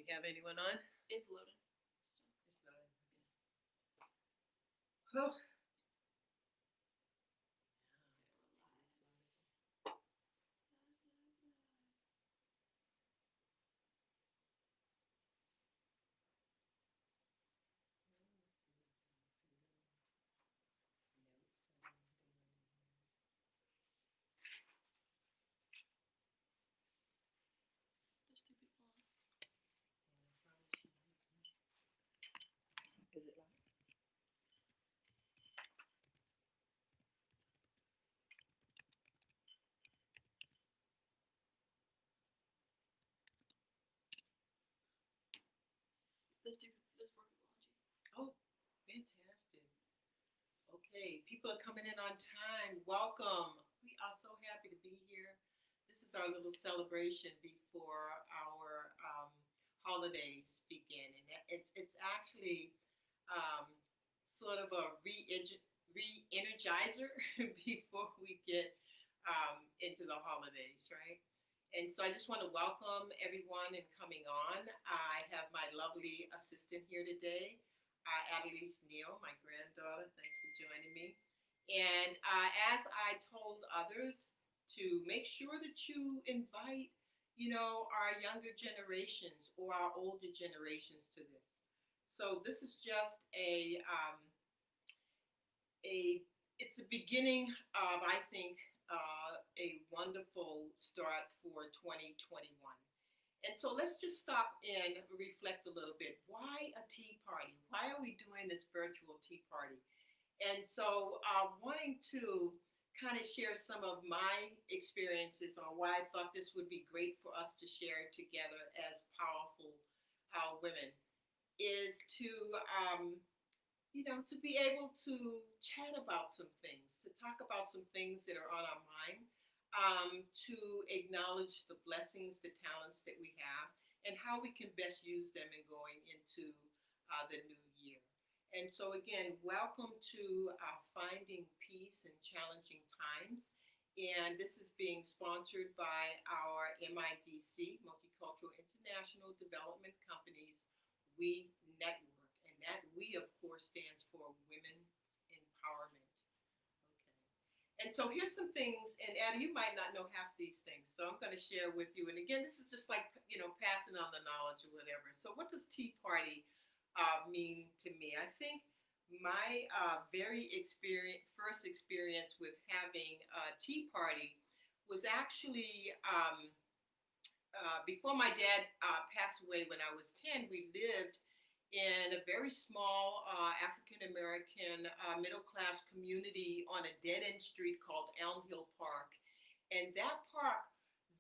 We have anyone on? It's loading. It's loading. Okay. Oh. There's two people on. Is it live? There's four people on. G. Oh, fantastic. Okay, people are coming in on time. Welcome. We are so happy to be here. This is our little celebration before our holidays begin, and it's actually um, sort of a re-energizer before we get into the holidays, right? And so I just want to welcome everyone and coming on. I have my lovely assistant here today, Adelise Neal, my granddaughter. Thanks for joining me. And as I told others, to make sure that you invite, our younger generations or our older generations to this. So this is just a it's the beginning of, I think, a wonderful start for 2021. And so let's just stop and reflect a little bit. Why a tea party? Why are we doing this virtual tea party? And so, wanting to kind of share some of my experiences on why I thought this would be great for us to share together as powerful women is um, to be able to chat about some things, to talk about some things that are on our mind, to acknowledge the blessings, the talents that we have, and how we can best use them in going into the new year. And so, again, welcome to Finding Peace in Challenging Times. And this is being sponsored by our MIDC, Multicultural International Development Companies, We Network. And that we, of course, stands for Women's Empowerment. Okay. And so here's some things, and Addie, you might not know half these things, so I'm going to share with you. And again, this is just like, passing on the knowledge or whatever. So what does Tea Party mean to me? I think my first experience with having a tea party was actually before my dad passed away when I was 10. We lived in a very small African American middle class community on a dead end street called Elm Hill Park. And that park,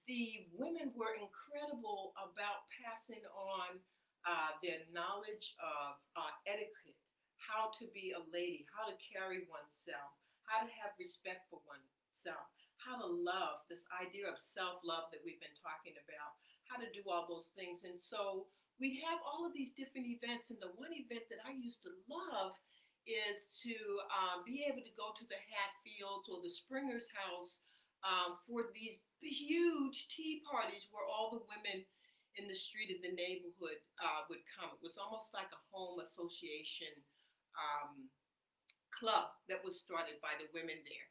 the women were incredible about passing on their knowledge of etiquette, how to be a lady, how to carry oneself, how to have respect for oneself, how to love, this idea of self love that we've been talking about, how to do all those things. And so we'd have all of these different events. And the one event that I used to love is to be able to go to the Hatfields or the Springer's house for these huge tea parties where all the women in the street in the neighborhood would come. It was almost like a home association um, club that was started by the women there.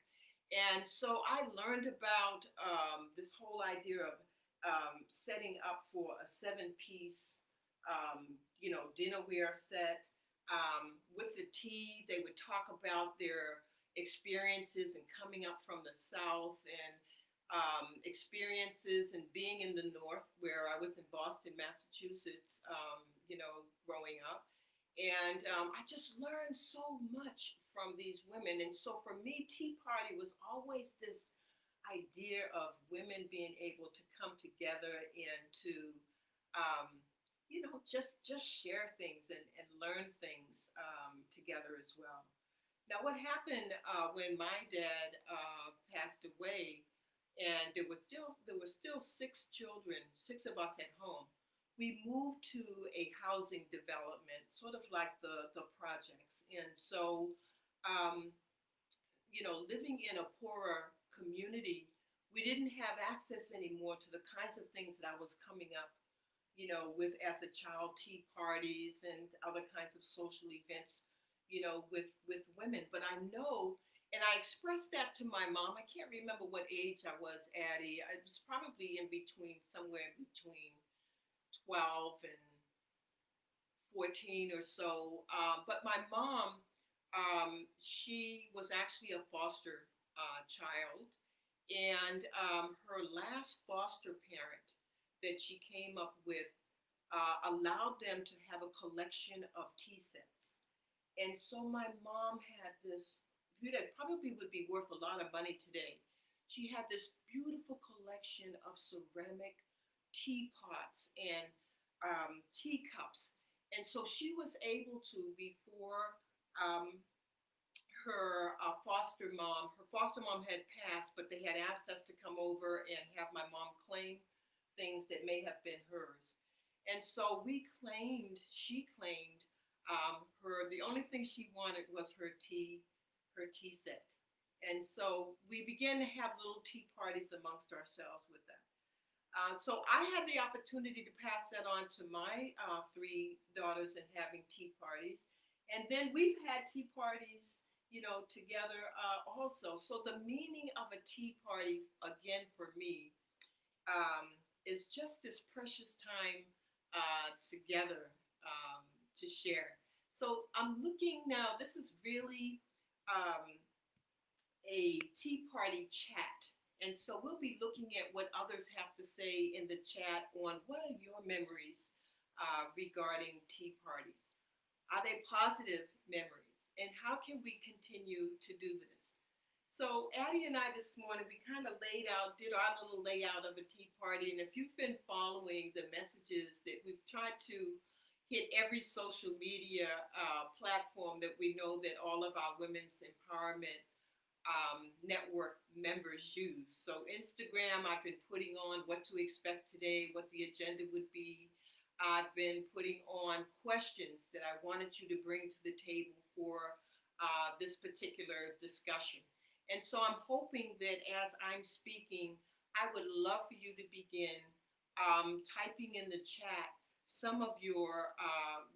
And so I learned about this whole idea of setting up for a seven-piece, dinnerware set. With the tea, they would talk about their experiences and coming up from the South and experiences and being in the North, where I was in Boston, Massachusetts, growing up. And I just learned so much from these women. And so for me, Tea Party was always this idea of women being able to come together and to, um, just share things and learn things together as well. Now, what happened when my dad passed away, and there were still six children, six of us at home. We moved to a housing development, sort of like the projects, and so living in a poorer community, we didn't have access anymore to the kinds of things that I was coming up with as a child, tea parties and other kinds of social events, with women. But I know, and I expressed that to my mom. I can't remember what age I was, Addie. I was probably somewhere in between 12 and 14 or so. But my mom, she was actually a foster child, and her last foster parent that she came up with allowed them to have a collection of tea sets. And so my mom had this, that probably would be worth a lot of money today. She had this beautiful collection of ceramic teapots and teacups. And so she was able to, before um, her foster mom had passed, but they had asked us to come over and have my mom claim things that may have been hers. And so she claimed the only thing she wanted was her tea set. And so we began to have little tea parties amongst ourselves with that. So I had the opportunity to pass that on to my three daughters and having tea parties. And then we've had tea parties, together also. So the meaning of a tea party, again, for me, is just this precious time together to share. So I'm looking now, this is really um, a tea party chat. And so we'll be looking at what others have to say in the chat on what are your memories regarding tea parties. Are they positive memories? And how can we continue to do this? So Addie and I this morning, we kind of did our little layout of a tea party. And if you've been following the messages that we've tried to hit every social media platform that we know that all of our women's empowerment network members use. So Instagram, I've been putting on what to expect today, what the agenda would be. I've been putting on questions that I wanted you to bring to the table for this particular discussion. And so I'm hoping that as I'm speaking, I would love for you to begin typing in the chat some of your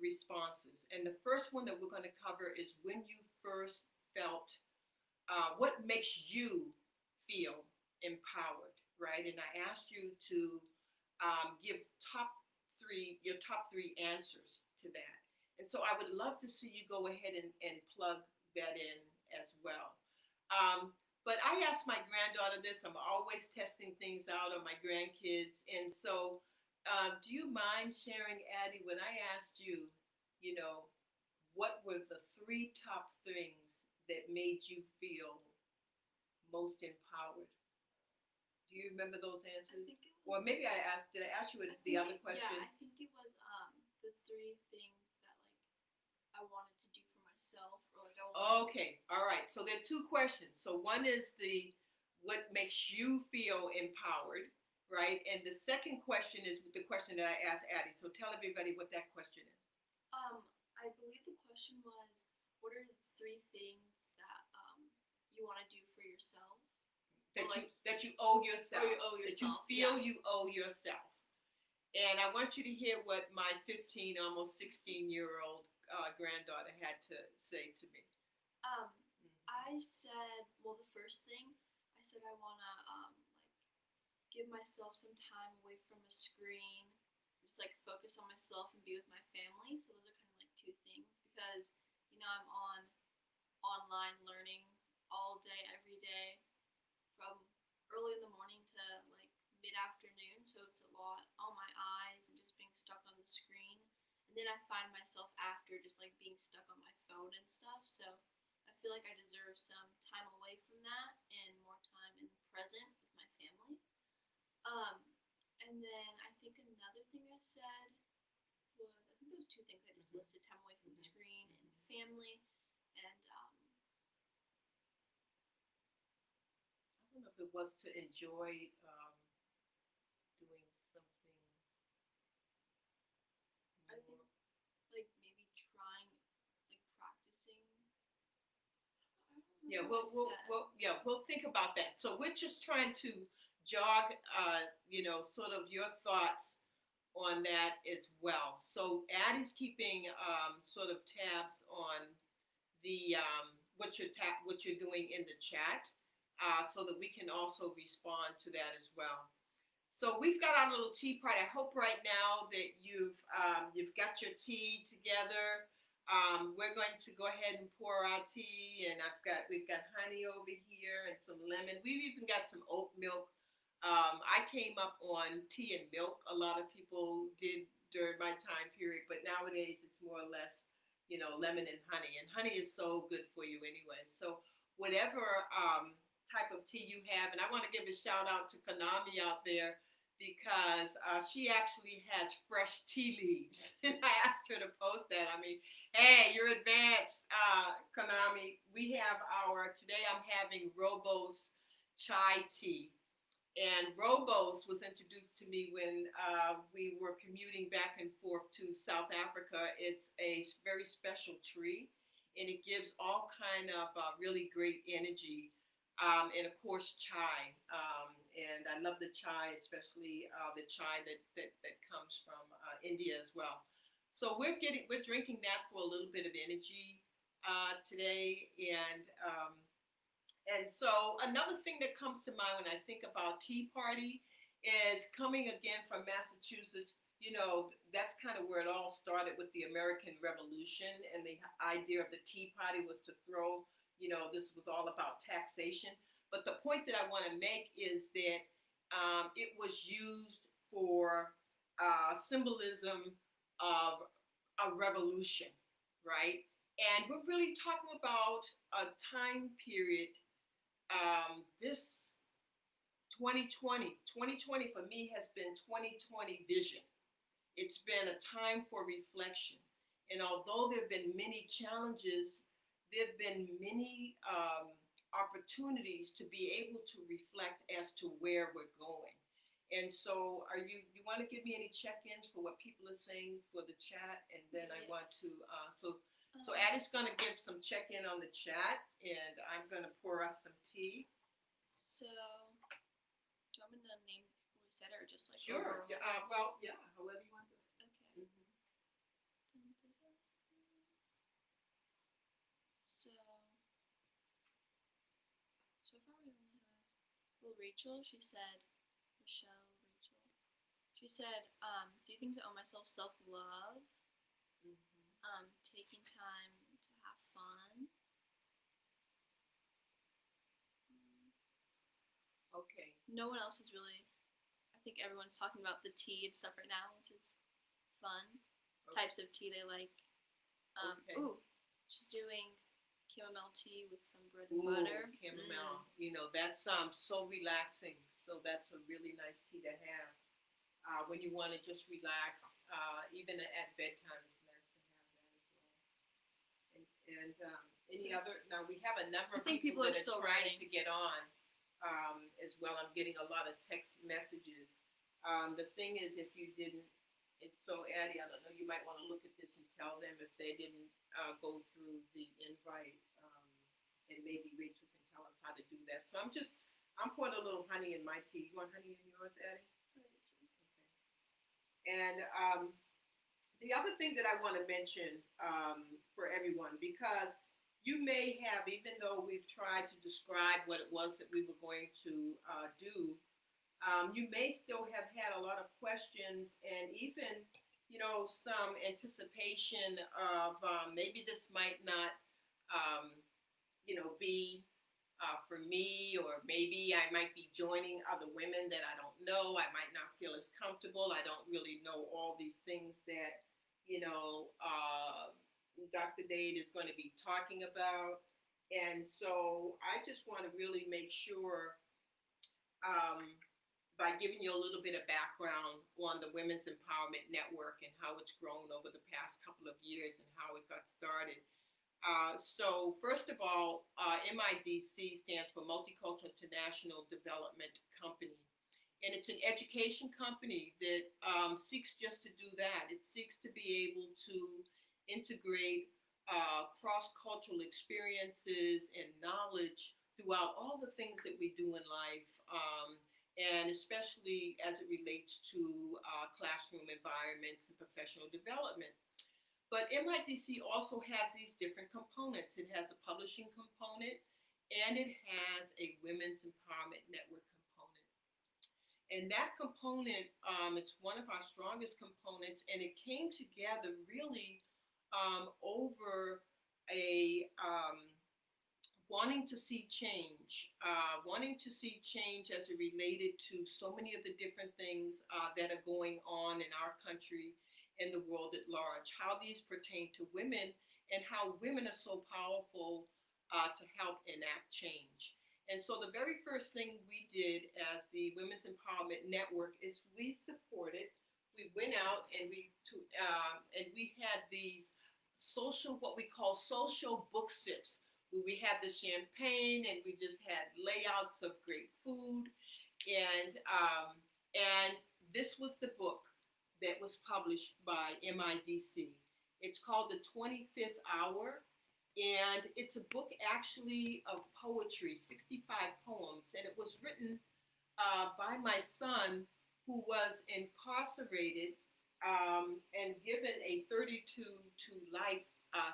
responses. And the first one that we're going to cover is when you first felt what makes you feel empowered, right? And I asked you to give your top three answers to that. And so I would love to see you go ahead and plug that in as well. But I asked my granddaughter this. I'm always testing things out on my grandkids. And so do you mind sharing, Addie, when I asked you, what were the three top things that made you feel most empowered? Do you remember those answers? I think it was, Or maybe did I ask you the other question? Yeah, I think it was the three things that I wanted to do for myself, or I wanted. Okay, all right. So there are two questions. So one is what makes you feel empowered, right? And the second question is the question that I asked Addie. So tell everybody what that question is. I believe the question was, what are the three things that you want to do for yourself? That you owe yourself. Or you owe yourself. That you feel you owe yourself. And I want you to hear what my 15, almost 16-year-old granddaughter had to say to me. I said, well, the first thing, I said I want to give myself some time away from a screen, just focus on myself and be with my family. So those are kind of two things, because I'm online learning all day, every day, from early in the morning to mid-afternoon. So it's a lot on my eyes and just being stuck on the screen. And then I find myself after just being stuck on my phone and stuff. So I feel like I deserve some time away from that and more time in the present with my family. And then I think another thing I said was, I think those two things I just listed: time away from the screen and family. And I don't know if it was to enjoy doing something more. I think maybe trying, practicing. Yeah, we'll think about that. So we're just trying to jog, sort of your thoughts on that as well. So Addie's keeping sort of tabs on the what you're doing in the chat, so that we can also respond to that as well. So we've got our little tea party. I hope right now that you've got your tea together. We're going to go ahead and pour our tea, and we've got honey over here and some lemon. We've even got some oat milk. I came up on tea and milk. A lot of people did during my time period, but nowadays it's more or less, lemon and honey. And honey is so good for you anyway. So whatever type of tea you have, and I want to give a shout out to Kanami out there because she actually has fresh tea leaves. And I asked her to post that. I mean, hey, you're advanced, Kanami. Today I'm having Robo's chai tea. And Robos was introduced to me when we were commuting back and forth to South Africa. It's a very special tree, and it gives all kind of really great energy. And of course, chai. And I love the chai, especially the chai that comes from India as well. So we're drinking that for a little bit of energy today, and so another thing that comes to mind when I think about Tea Party is coming again from Massachusetts. That's kind of where it all started with the American Revolution, and the idea of the Tea Party was to throw, this was all about taxation. But the point that I want to make is that it was used for symbolism of a revolution, right? And we're really talking about a time period. This 2020 for me has been 2020 vision. It's been a time for reflection. And although there have been many challenges, there have been many opportunities to be able to reflect as to where we're going. And so you want to give me any check-ins for what people are saying for the chat? And then I want to, so Addie's going to give some check-in on the chat, and I'm going to pour us some tea. So, do you want me to name who said it, or just like Sure. overall? Yeah, however you want to. Okay. So far we only have, well, Rachel, Rachel. She said, do you think I owe myself self-love? Taking time to have fun. Okay. No one else is really, I think everyone's talking about the tea and stuff right now, which is fun. Okay. Types of tea they like. Okay. Ooh, she's doing chamomile tea with some bread and butter. Chamomile. That's so relaxing. So that's a really nice tea to have when you want to just relax. Even at bedtime, it's nice to have that as well. And any other? Now we have a number of people that are still trying writing to get on as well. I'm getting a lot of text messages. The thing is, if you didn't, so Addie, I don't know. You might want to look at this and tell them if they didn't go through the invite, and maybe Rachel can tell us how to do that. So I'm putting a little honey in my tea. You want honey in yours, Addie? Okay. And the other thing that I want to mention for everyone, because you may have, even though we've tried to describe what it was that we were going to do, you may still have had a lot of questions and even, some anticipation of maybe this might not, be for me, or maybe I might be joining other women that I don't know. I might not feel as comfortable. I don't really know all these things that, Dr. Dade is going to be talking about. And so I just want to really make sure by giving you a little bit of background on the Women's Empowerment Network and how it's grown over the past couple of years and how it got started. So first of all, MIDC stands for Multicultural International Development Company. And it's an education company that seeks just to do that. It seeks to be able to integrate cross-cultural experiences and knowledge throughout all the things that we do in life, and especially as it relates to classroom environments and professional development. But MIDC also has these different components. It has a publishing component and it has a women's empowerment network component. And that component, it's one of our strongest components, and it came together really over a wanting to see change as it related to so many of the different things that are going on in our country and the world at large, how these pertain to women and how women are so powerful to help enact change. And so the very first thing we did as the Women's Empowerment Network is we supported, we went out and we had these what we call social book sips. We had the champagne and we just had layouts of great food. And this was the book that was published by MIDC. It's called The 25th Hour, and it's a book actually of poetry, 65 poems, and it was written by my son, who was incarcerated and given a 32 to life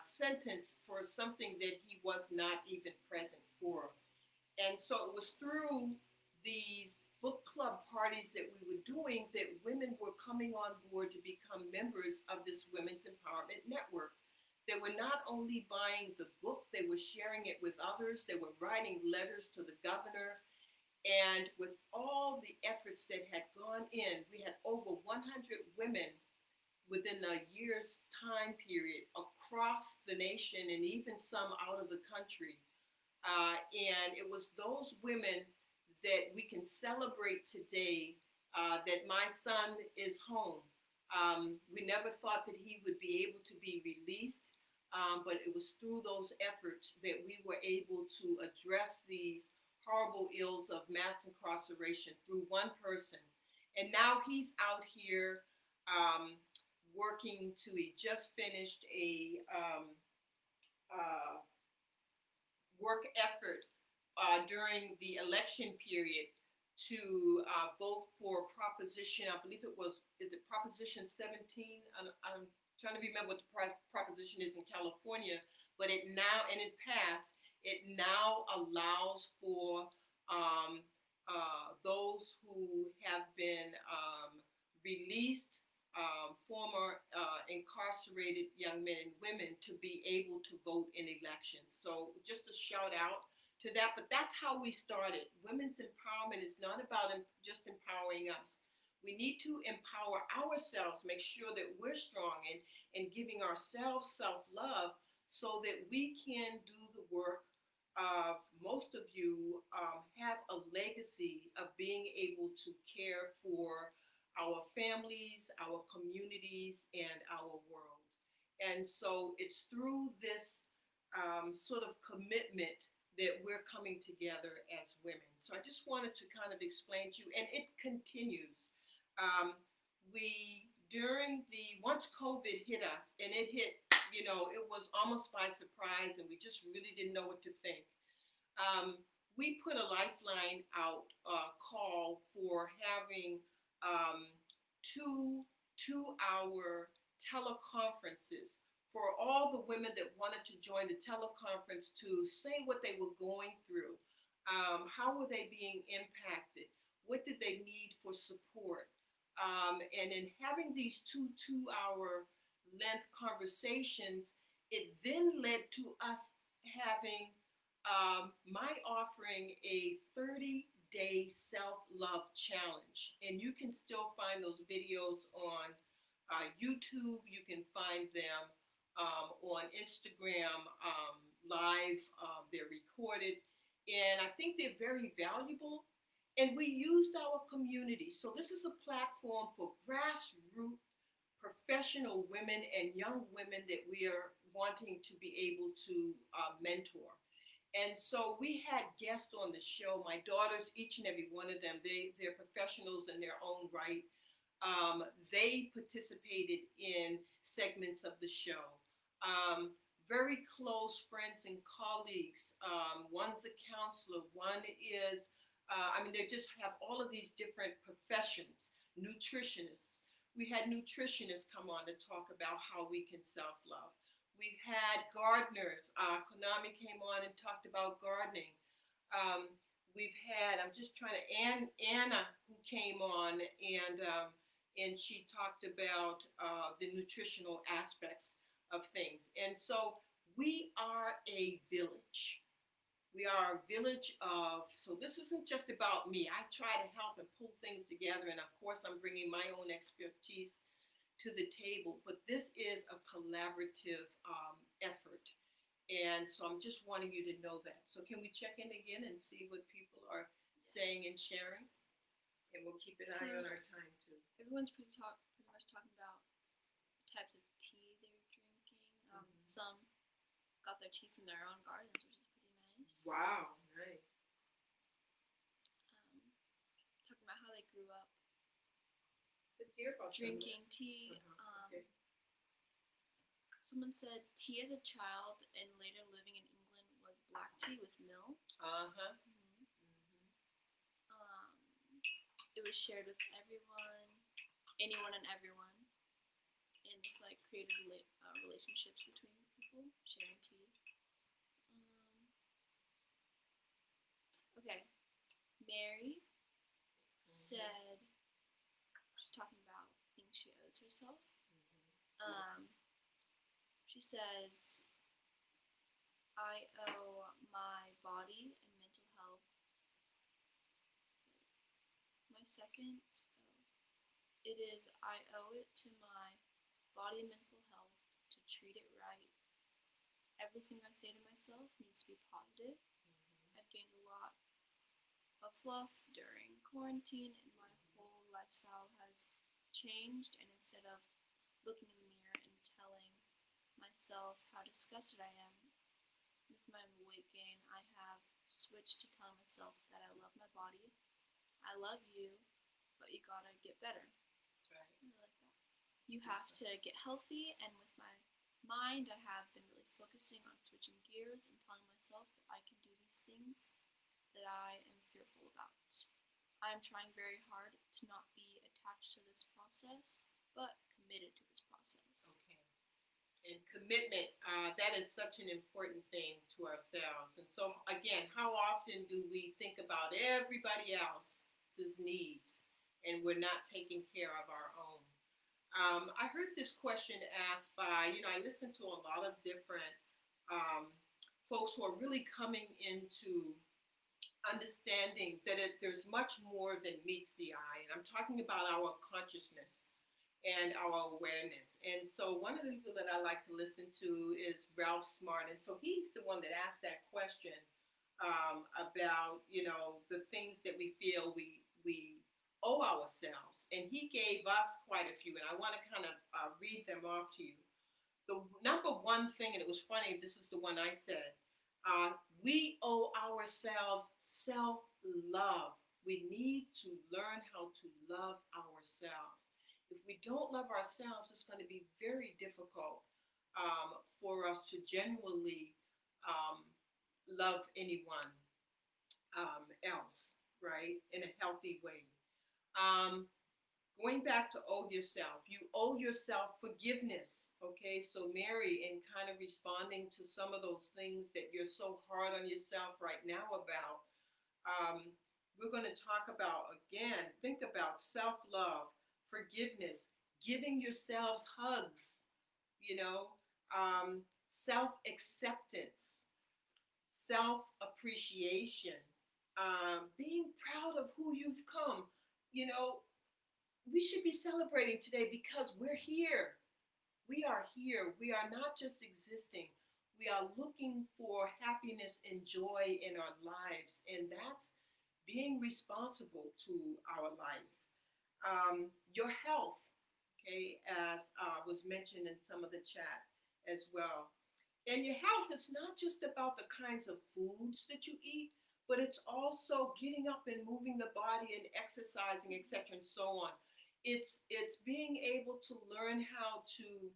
sentence for something that he was not even present for. And so it was through these book club parties that we were doing that women were coming on board to become members of this Women's Empowerment Network. They were not only buying the book, they were sharing it with others, they were writing letters to the governor. And with all the efforts that had gone in, we had over 100 women within a year's time period across the nation and even some out of the country. And it was those women that we can celebrate today, that my son is home. We never thought that he would be able to be released, but it was through those efforts that we were able to address these horrible ills of mass incarceration through one person. And now he's out here working he just finished a work effort during the election period to vote for Proposition, I believe is it Proposition 17? I'm trying to remember what the proposition is in California, but it passed. It now allows for those who have been released, former incarcerated young men and women, to be able to vote in elections. So just a shout out to that. But that's how we started. Women's empowerment is not about just empowering us. We need to empower ourselves, make sure that we're strong and giving ourselves self-love so that we can do the work of most of you have a legacy of being able to care for our families, our communities, and our world. And so it's through this sort of commitment that we're coming together as women. So I just wanted to kind of explain to you, and it continues. Once COVID hit us, and it hit, it was almost by surprise, and we just really didn't know what to think. We put a lifeline out, call for having 2-hour teleconferences for all the women that wanted to join the teleconference to say what they were going through. How were they being impacted? What did they need for support? And in having these two-hour length conversations, it then led to us having my offering a 30-day self-love challenge. And you can still find those videos on YouTube. You can find them on Instagram live. They're recorded. And I think they're very valuable. And we used our community. So this is a platform for grassroots professional women and young women that we are wanting to be able to mentor. And so we had guests on the show. My daughters, each and every one of them, they're professionals in their own right. They participated in segments of the show. Very close friends and colleagues. One's a counselor. One is They just have all of these different professions. Nutritionists. We had nutritionists come on to talk about how we can self love. We've had gardeners. Konami came on and talked about gardening. Um, we've had, I'm just trying to, Anna, who came on and she talked about the nutritional aspects of things. And so we are a village. We are a village of, so this isn't just about me. I try to help and pull things together. And of course, I'm bringing my own expertise to the table. But this is a collaborative effort. And so I'm just wanting you to know that. So can we check in again and see what people are saying and sharing? And we'll keep an eye on our time too. Everyone's pretty much talking about types of tea they're drinking. Some got their tea from their own gardens, which is pretty nice. Wow, nice. Talking about how they grew up. Let's hear about drinking tea. Okay. Someone said tea as a child and later living in England was black tea with milk. It was shared with everyone, anyone and everyone, and just like created relationships between people, sharing tea. Okay, Mary said, she's talking about things she owes herself. She says, I owe my body and mental health. My second, it is, I owe it to my body and mental health to treat it right. Everything I say to myself needs to be positive. I've gained a lot of fluff during quarantine and my whole lifestyle has changed, and instead of looking in the mirror and telling myself how disgusted I am with my weight gain, I have switched to telling myself that I love my body, I love you, but you gotta get better. That's right. I like that. You have to get healthy, and with my mind, I have been really focusing on switching gears and telling myself that I can do these things that I am fearful about. I am trying very hard to not be attached to this process, but committed to this process. Okay. And commitment, that is such an important thing to ourselves. And so, again, how often do we think about everybody else's needs and we're not taking care of our own? I heard this question asked by, I listen to a lot of different folks who are really coming into understanding that there's much more than meets the eye. And I'm talking about our consciousness and our awareness. And so one of the people that I like to listen to is Ralph Smart. And so he's the one that asked that question about, the things that we feel we owe ourselves. And he gave us quite a few, and I want to kind of read them off to you. The number one thing, and it was funny, this is the one I said, we owe ourselves self-love. We need to learn how to love ourselves. If we don't love ourselves, it's going to be very difficult for us to genuinely love anyone else, right, in a healthy way. Going back to owe yourself, you owe yourself forgiveness, okay? So Mary, in kind of responding to some of those things that you're so hard on yourself right now about, we're going to talk about, again, think about self-love, forgiveness, giving yourselves hugs, self-acceptance, self-appreciation, being proud of who you've come. We should be celebrating today because we're here. We are here. We are not just existing. We are looking for happiness and joy in our lives, and that's being responsible to our life. Your health, okay, as was mentioned in some of the chat as well. And your health is not just about the kinds of foods that you eat, but it's also getting up and moving the body and exercising, etc., and so on. It's being able to learn how to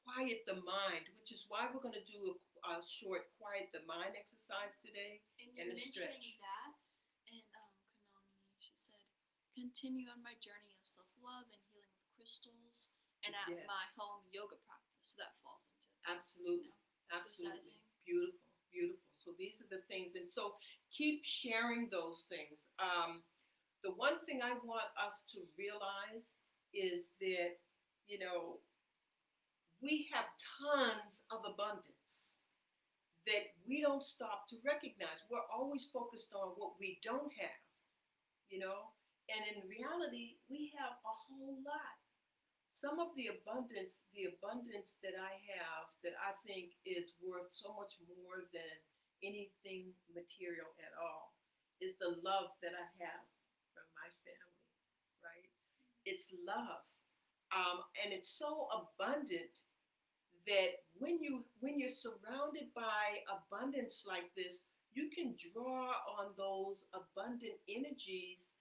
quiet the mind, which is why we're going to do a short quiet the mind exercise today. And you're mentioning that, and continue on my journey of self-love and healing with crystals, and at Yes. my home yoga practice. So that falls into Absolutely. Absolutely. exercising. Beautiful. Beautiful. So these are the things. And so keep sharing those things. The one thing I want us to realize is that, you know, we have tons of abundance that we don't stop to recognize. We're always focused on what we don't have, you know, and in reality, we have a whole lot. Some of the abundance that I have that I think is worth so much more than anything material at all is the love that I have from my family, right? It's love. And it's so abundant that when you're surrounded by abundance like this, you can draw on those abundant energies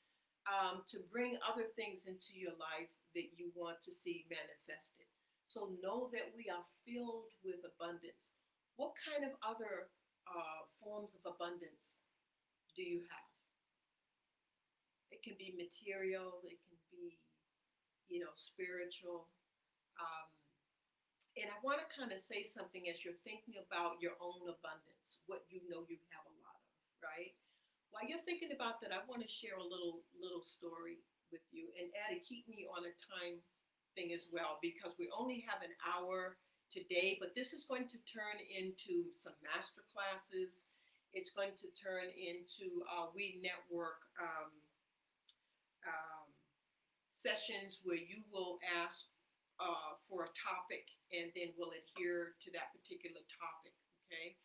to bring other things into your life that you want to see manifested. So know that we are filled with abundance. What kind of other forms of abundance do you have? It can be material, it can be, spiritual. Um, and I want to kind of say something as you're thinking about your own abundance, what you know you have a lot of, right? While you're thinking about that, I want to share a little story with you. And Addie, keep me on a time thing as well, because we only have an hour today, but this is going to turn into some master classes. It's going to turn into We Network um, sessions where you will ask for a topic, and then we'll adhere to that particular topic, okay?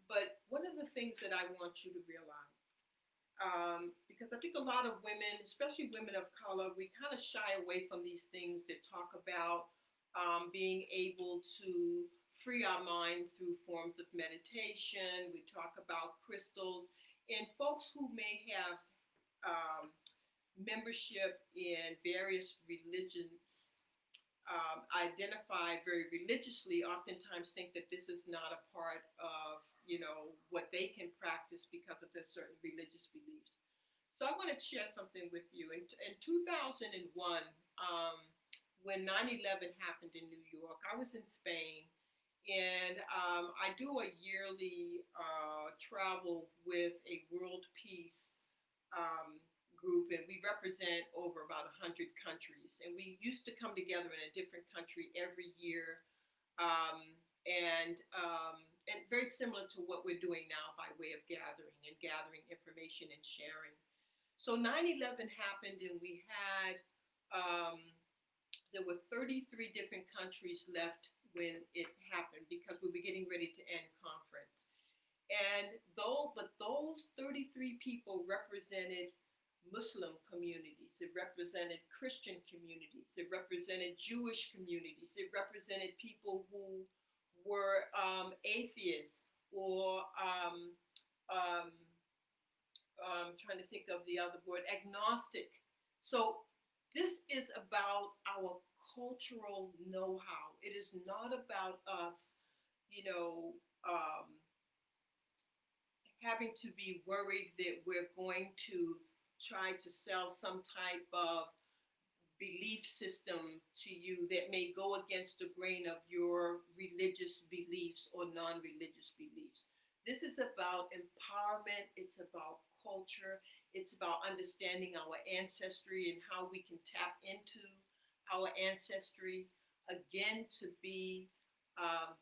But one of the things that I want you to realize, because I think a lot of women, especially women of color, we kind of shy away from these things that talk about being able to free our mind through forms of meditation. We talk about crystals, and folks who may have um, membership in various religions, identify very religiously, oftentimes think that this is not a part of, what they can practice because of their certain religious beliefs. So I want to share something with you. In 2001, when 9/11 happened in New York, I was in Spain, and I do a yearly travel with a world peace um, group, and we represent over about 100 countries. And we used to come together in a different country every year, um, and very similar to what we're doing now by way of gathering information and sharing. So 9/11 happened, and um, there were 33 different countries left when it happened, because we were getting ready to end conference. But those 33 people represented Muslim communities, it represented Christian communities, it represented Jewish communities, it represented people who were atheists, or um, trying to think of the other word, agnostic. So this is about our cultural know-how. It is not about us, you know, um, having to be worried that we're going to try to sell some type of belief system to you that may go against the grain of your religious beliefs or non-religious beliefs. This is about empowerment, it's about culture, it's about understanding our ancestry and how we can tap into our ancestry again to be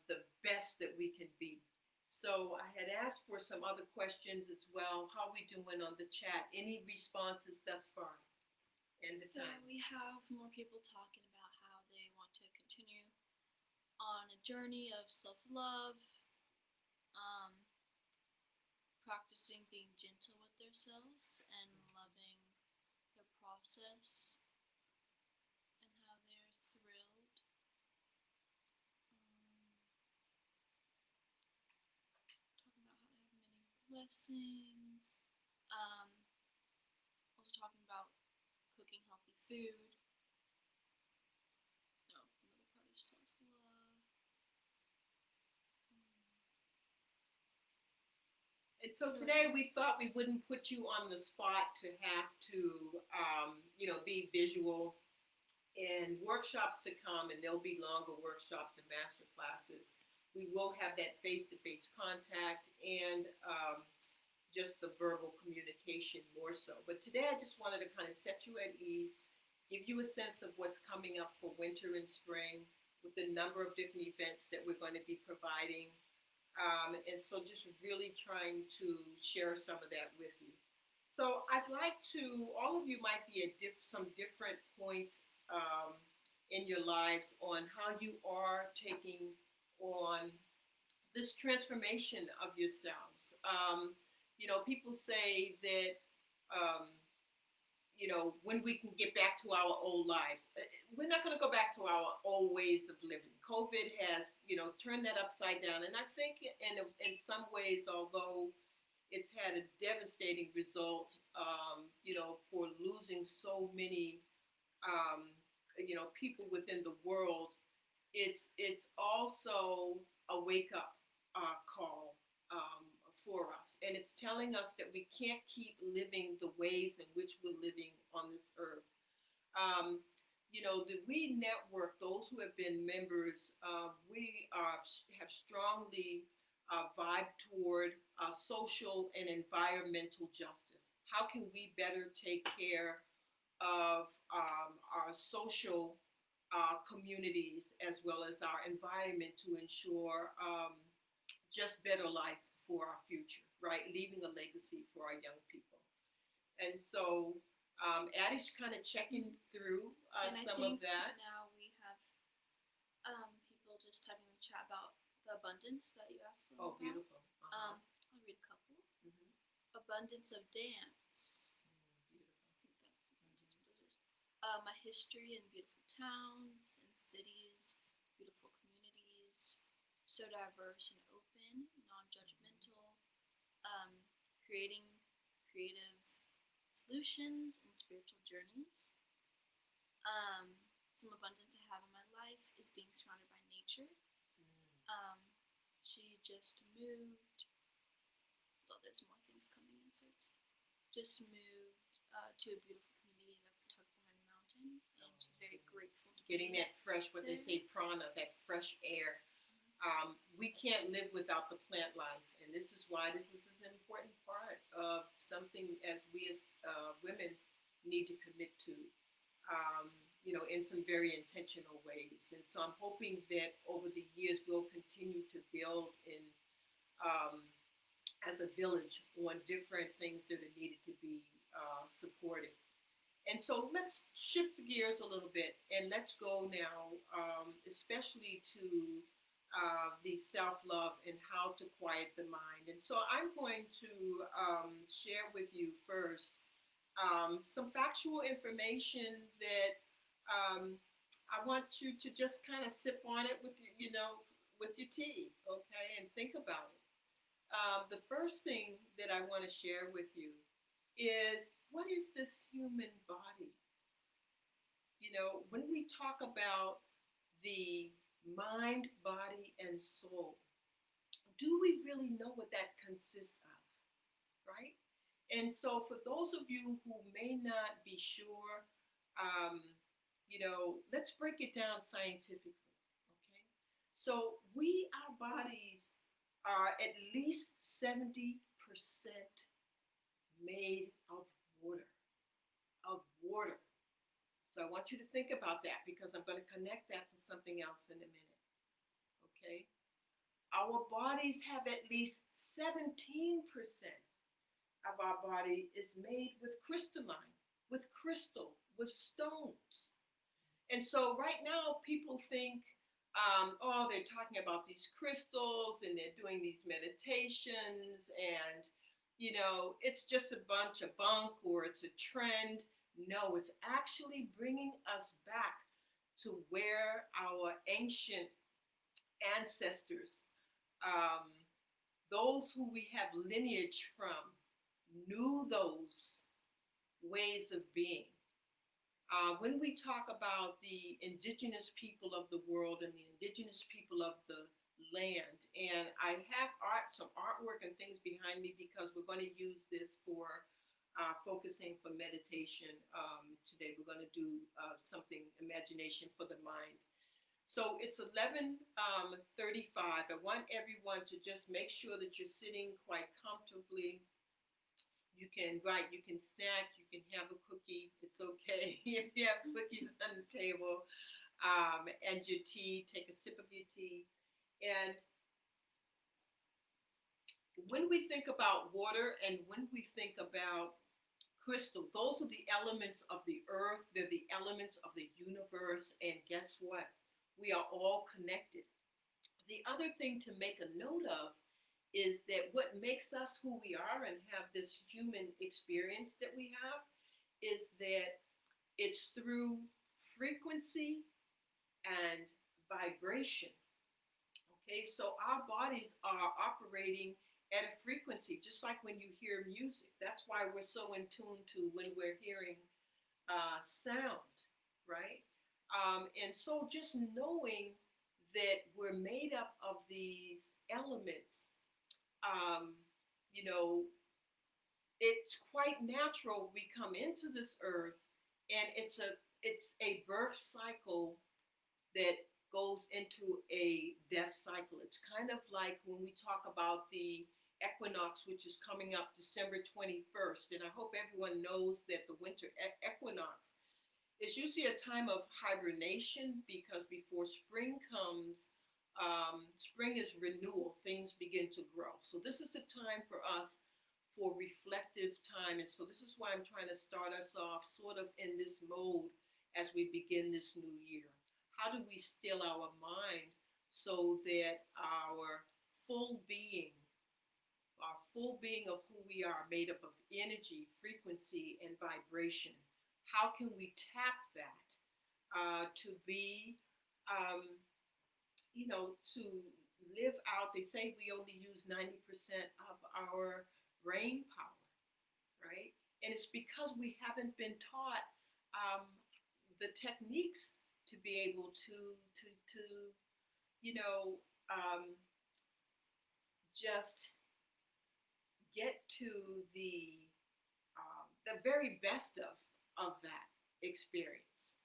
the best that we can be. So I had asked for some other questions as well. How are we doing on the chat? Any responses thus far? So we have more people talking about how they want to continue on a journey of self-love, um, practicing being gentle with themselves and loving the process, and how they're thrilled. Talking about how they have many blessings. Also talking about cooking healthy food. No, another part of self-love. And And so today we thought we wouldn't put you on the spot to have to, be visual, and workshops to come, and there'll be longer workshops and master classes. We will have that face-to-face contact and just the verbal communication more so. But today I just wanted to kind of set you at ease, give you a sense of what's coming up for winter and spring with the number of different events that we're going to be providing. And so just really trying to share some of that with you. So I'd like to, all of you might be at some different points in your lives on how you are taking on this transformation of yourselves. People say that, when we can get back to our old lives. We're not going to go back to our old ways of living. COVID has, turned that upside down. And I think in some ways, although it's had a devastating result, for losing so many, people within the world, it's also a wake-up call for us. And it's telling us that we can't keep living the ways in which we're living on this earth. The We Network, those who have been members, we have strongly vibed toward social and environmental justice. How can we better take care of our social communities as well as our environment to ensure just better life for our future, right? Leaving a legacy for our young people. And so Addie's kind of checking through some of that. Now we have people just typing in the chat about the abundance that you asked them Oh, about. beautiful. Uh-huh. I'll read a couple. Mm-hmm. Abundance of dance. Beautiful. I think that's abundance what it is. My history in beautiful towns and cities, beautiful communities, so diverse and open, non-judgmental, creating creative solutions and spiritual journeys. Some abundance I have in my life is being surrounded by nature. She just moved. Well, there's more things coming in, so it's just moved to a beautiful community that's tucked behind a mountain, and she's very grateful to Getting be that fresh, what they say, prana, that fresh air. We can't live without the plant life, and this is why this is an important part of something as we as women need to commit to, in some very intentional ways. And so I'm hoping that over the years we'll continue to build in as a village on different things that are needed to be supported. And so let's shift the gears a little bit and let's go now, especially to the self-love and how to quiet the mind. And so I'm going to share with you first some factual information that I want you to just kind of sip on it with with your tea, okay, and think about it. The first thing that I want to share with you is, what is this human body? When we talk about the mind, body, and soul, do we really know what that consists of, right? And so for those of you who may not be sure, let's break it down scientifically, okay? So our bodies are at least 70% made of water, So I want you to think about that because I'm going to connect that to something else in a minute, okay? Our bodies have at least 17% of our body is made with crystalline, with crystal, with stones. And so right now people think, they're talking about these crystals and they're doing these meditations and, it's just a bunch of bunk or it's a trend. No, it's actually bringing us back to where our ancient ancestors, those who we have lineage from, knew those ways of being. When we talk about the indigenous people of the world and the indigenous people of the land. And I have some artwork and things behind me because we're going to use this for focusing for meditation today. We're going to do something imagination for the mind. So it's 11:35. I want everyone to just make sure that you're sitting quite comfortably. You can write, you can snack, you can have a cookie. It's okay if you have cookies on the table, and your tea. Take a sip of your tea. And when we think about water and when we think about crystal, those are the elements of the earth. They're the elements of the universe. And guess what? We are all connected. The other thing to make a note of is that what makes us who we are and have this human experience that we have is that it's through frequency and vibration. Okay, so our bodies are operating at a frequency, just like when you hear music. That's why we're so in tune to when we're hearing sound, right? And so just knowing that we're made up of these elements, um, you know, it's quite natural we come into this earth, and it's a birth cycle that goes into a death cycle. It's kind of like when we talk about the equinox, which is coming up December 21st. And I hope everyone knows that the winter equinox is usually a time of hibernation, because before spring comes, spring is renewal. Things begin to grow. So this is the time for us for reflective time. And so this is why I'm trying to start us off sort of in this mode as we begin this new year. How do we still our mind so that our full being, of who we are, made up of energy, frequency, and vibration, how can we tap that to be, to live out? They say we only use 90% of our brain power, right? And it's because we haven't been taught the techniques to be able to you know, just get to the very best of that experience.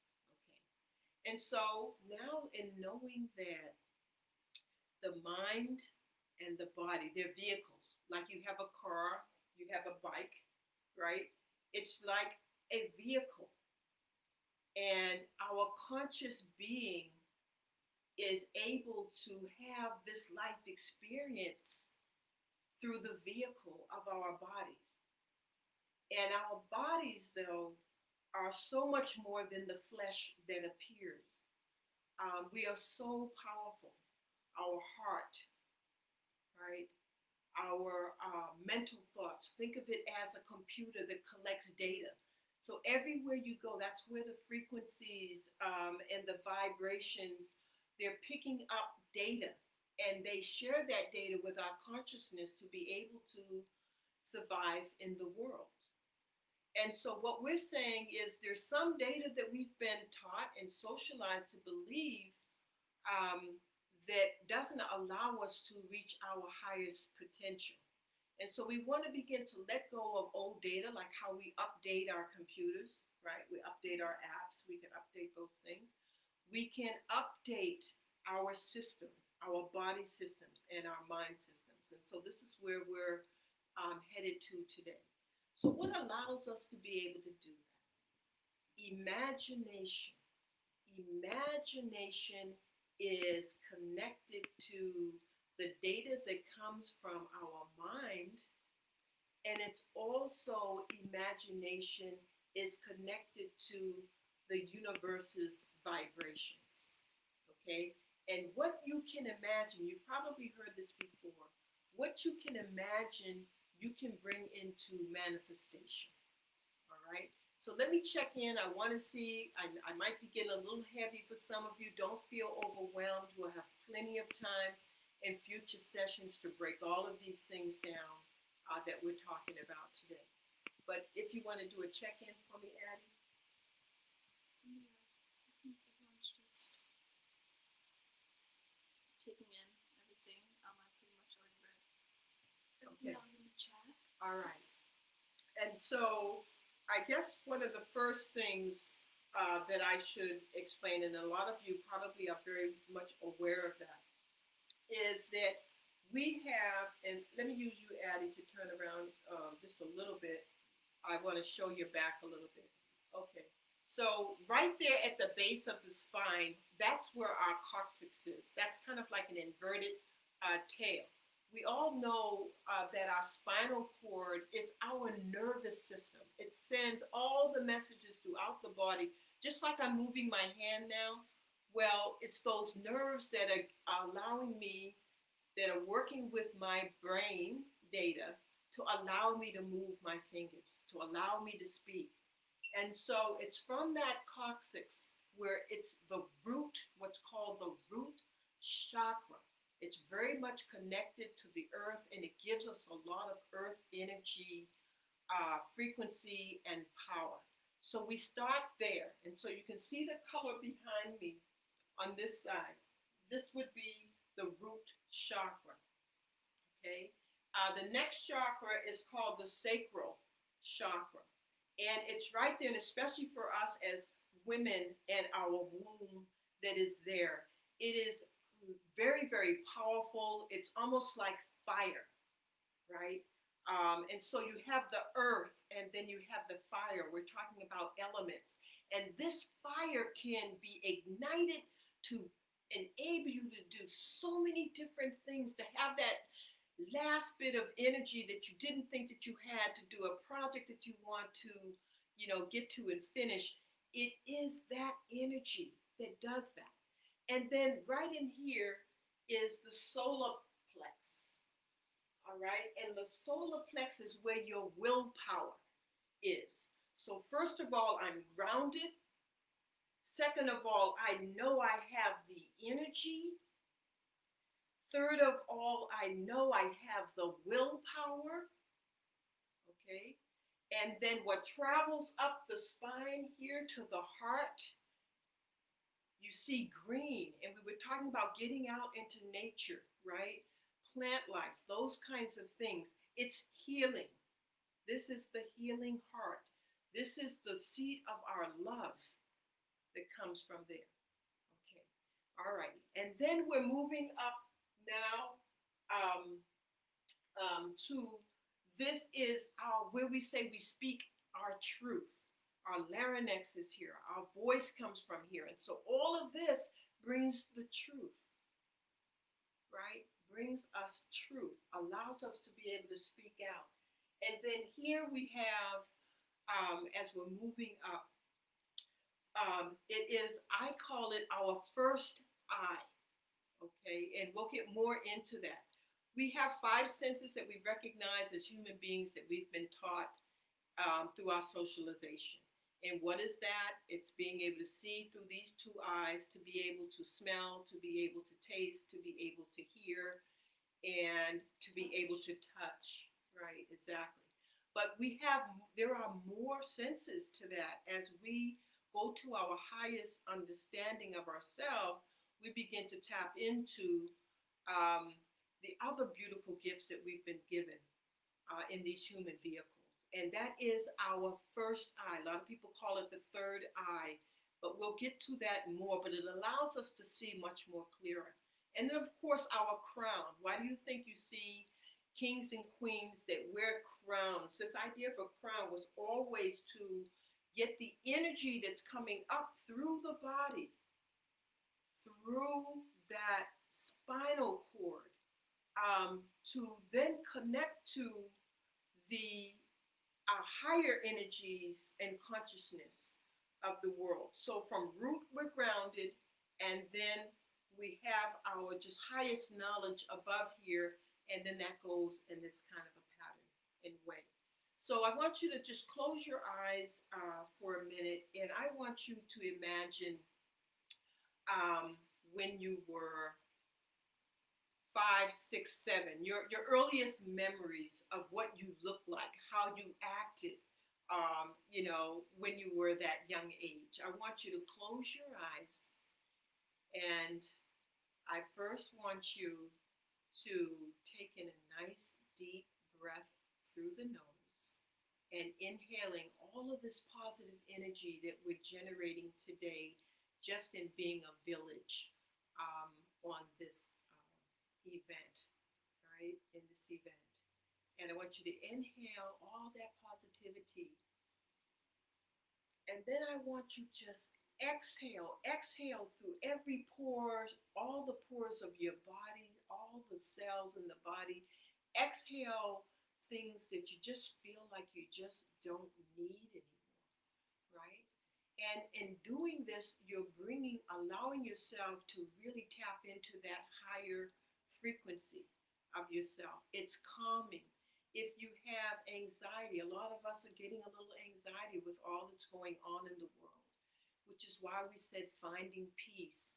Okay, and so now, in knowing that the mind and the body, they're vehicles. Like you have a car, you have a bike, right? It's like a vehicle, and our conscious being is able to have this life experience through the vehicle of our bodies. And our bodies, though, are so much more than the flesh that appears. We are so powerful. Our heart, right? Our mental thoughts. Think of it as a computer that collects data. So everywhere you go, that's where the frequencies and the vibrations, they're picking up data, and they share that data with our consciousness to be able to survive in the world. And so what we're saying is there's some data that we've been taught and socialized to believe that doesn't allow us to reach our highest potential. And so we want to begin to let go of old data, like how we update our computers, right? We update our apps, we can update those things. We can update our system, our body systems, and our mind systems. And so this is where we're headed to today. So what allows us to be able to do that? Imagination. Imagination is connected to the data that comes from our mind, and it's also, imagination is connected to the universe's vibrations, okay? And what you can imagine, you've probably heard this before, what you can imagine, you can bring into manifestation, all right? So let me check in. I want to see, I might be getting a little heavy for some of you. Don't feel overwhelmed. We'll have plenty of time in future sessions to break all of these things down that we're talking about today. But if you want to do a check-in for me, Addie. Yeah, I think everyone's just taking in everything Okay. Yeah, in the chat. All right. And so I guess one of the first things that I should explain, and a lot of you probably are very much aware of that, is that we have, and let me use you, Addie, to turn around just a little bit. I want to show your back a little bit. Okay. So right there at the base of the spine, that's where our coccyx is. That's kind of like an inverted tail. We all know that our spinal cord is our nervous system. It sends all the messages throughout the body, just like I'm moving my hand now. Well, it's those nerves that are allowing me, that are working with my brain data to allow me to move my fingers, to allow me to speak. And so it's from that coccyx where it's the root, what's called the root chakra. It's very much connected to the earth, and it gives us a lot of earth energy, frequency, and power. So we start there. And so you can see the color behind me on this side. This would be the root chakra. Okay. The next chakra is called the sacral chakra. And it's right there, and especially for us as women and our womb that is there. It is very, very powerful. It's almost like fire, right? And so you have the earth, and then you have the fire. We're talking about elements. And this fire can be ignited to enable you to do so many different things, to have that last bit of energy that you didn't think that you had to do a project that you want to, get to and finish. It is that energy that does that. And then right in here is the solar plex. All right. And the solar plex is where your willpower is. So first of all, I'm grounded. Second of all, I know I have the energy. Third of all, I know I have the willpower. Okay. And then what travels up the spine here to the heart, you see green. And we were talking about getting out into nature, right? Plant life, those kinds of things. It's healing. This is the healing heart. This is the seat of our love that comes from there. Okay. All right. And then we're moving up now to, this is our, where we say we speak our truth. Our larynx is here. Our voice comes from here. And so all of this brings the truth, right? Brings us truth, allows us to be able to speak out. And then here we have, as we're moving up, it is, I call it our first eye, okay? And we'll get more into that. We have 5 senses that we recognize as human beings that we've been taught through our socialization. And what is that? It's being able to see through these 2 eyes, to be able to smell, to be able to taste, to be able to hear, and to be able to touch, right? Exactly. But there are more senses to that. As we go to our highest understanding of ourselves, we begin to tap into the other beautiful gifts that we've been given in these human vehicles. And that is our first eye. A lot of people call it the third eye, but we'll get to that more. But it allows us to see much more clearer. And then, of course, our crown. Why do you think you see kings and queens that wear crowns? This idea of a crown was always to get the energy that's coming up through the body, through that spinal cord, to then connect to the higher energies and consciousness of the world. So from root, we're grounded, and then we have our just highest knowledge above here, and then that goes in this kind of a pattern and way. So I want you to just close your eyes for a minute, and I want you to imagine when you were 5, 6, 7, your earliest memories of what you looked like, how you acted, when you were that young age. I want you to close your eyes, and I first want you to take in a nice deep breath through the nose and inhaling all of this positive energy that we're generating today just in being a village on this event, right? In this event. And I want you to inhale all that positivity. And then I want you just exhale through every pore, all the pores of your body, all the cells in the body. Exhale things that you just feel like you just don't need anymore, right? And in doing this, you're allowing yourself to really tap into that higher frequency of yourself. It's calming. If you have anxiety, a lot of us are getting a little anxiety with all that's going on in the world, which is why we said finding peace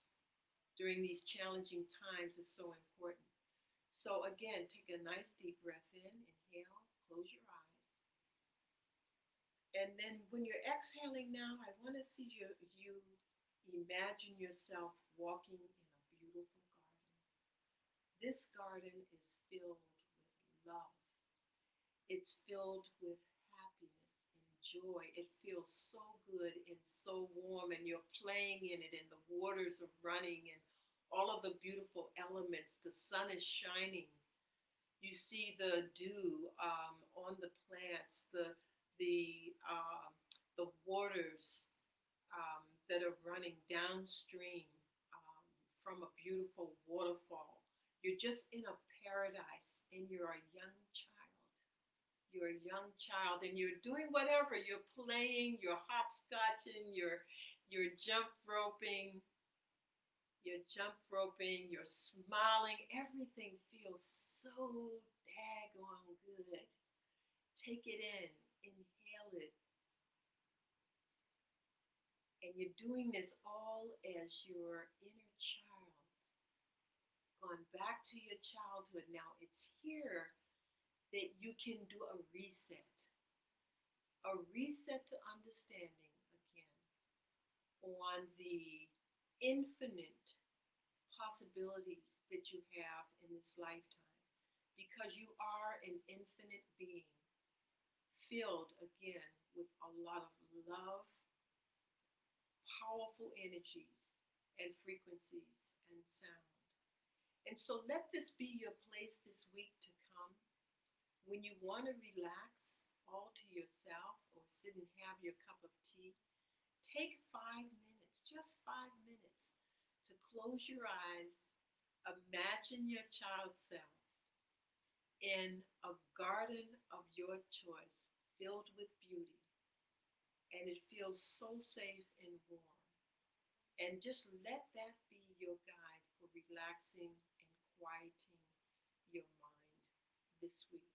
during these challenging times is so important. So again, take a nice deep breath in, inhale, close your eyes. And then when you're exhaling now, I want to see you imagine yourself walking in a beautiful garden. This garden is filled with love. It's filled with happiness and joy. It feels so good and so warm, and you're playing in it, and the waters are running, and all of the beautiful elements. The sun is shining. You see the dew on the plants, the waters that are running downstream from a beautiful waterfall. You're just in a paradise, and you're a young child. You're a young child, and you're doing whatever. You're playing, you're hopscotching, you're jump roping, you're smiling. Everything feels so daggone good. Take it in, inhale it. And you're doing this all as your inner child. Gone back to your childhood. Now it's here that you can do a reset to understanding again on the infinite possibilities that you have in this lifetime, because you are an infinite being filled again with a lot of love, powerful energies and frequencies and sound. And so let this be your place this week to come when you want to relax all to yourself or sit and have your cup of tea. Take 5 minutes, just 5 minutes, to close your eyes. Imagine your child self in a garden of your choice filled with beauty, and it feels so safe and warm. And just let that be your guide for relaxing and quieting your mind this week,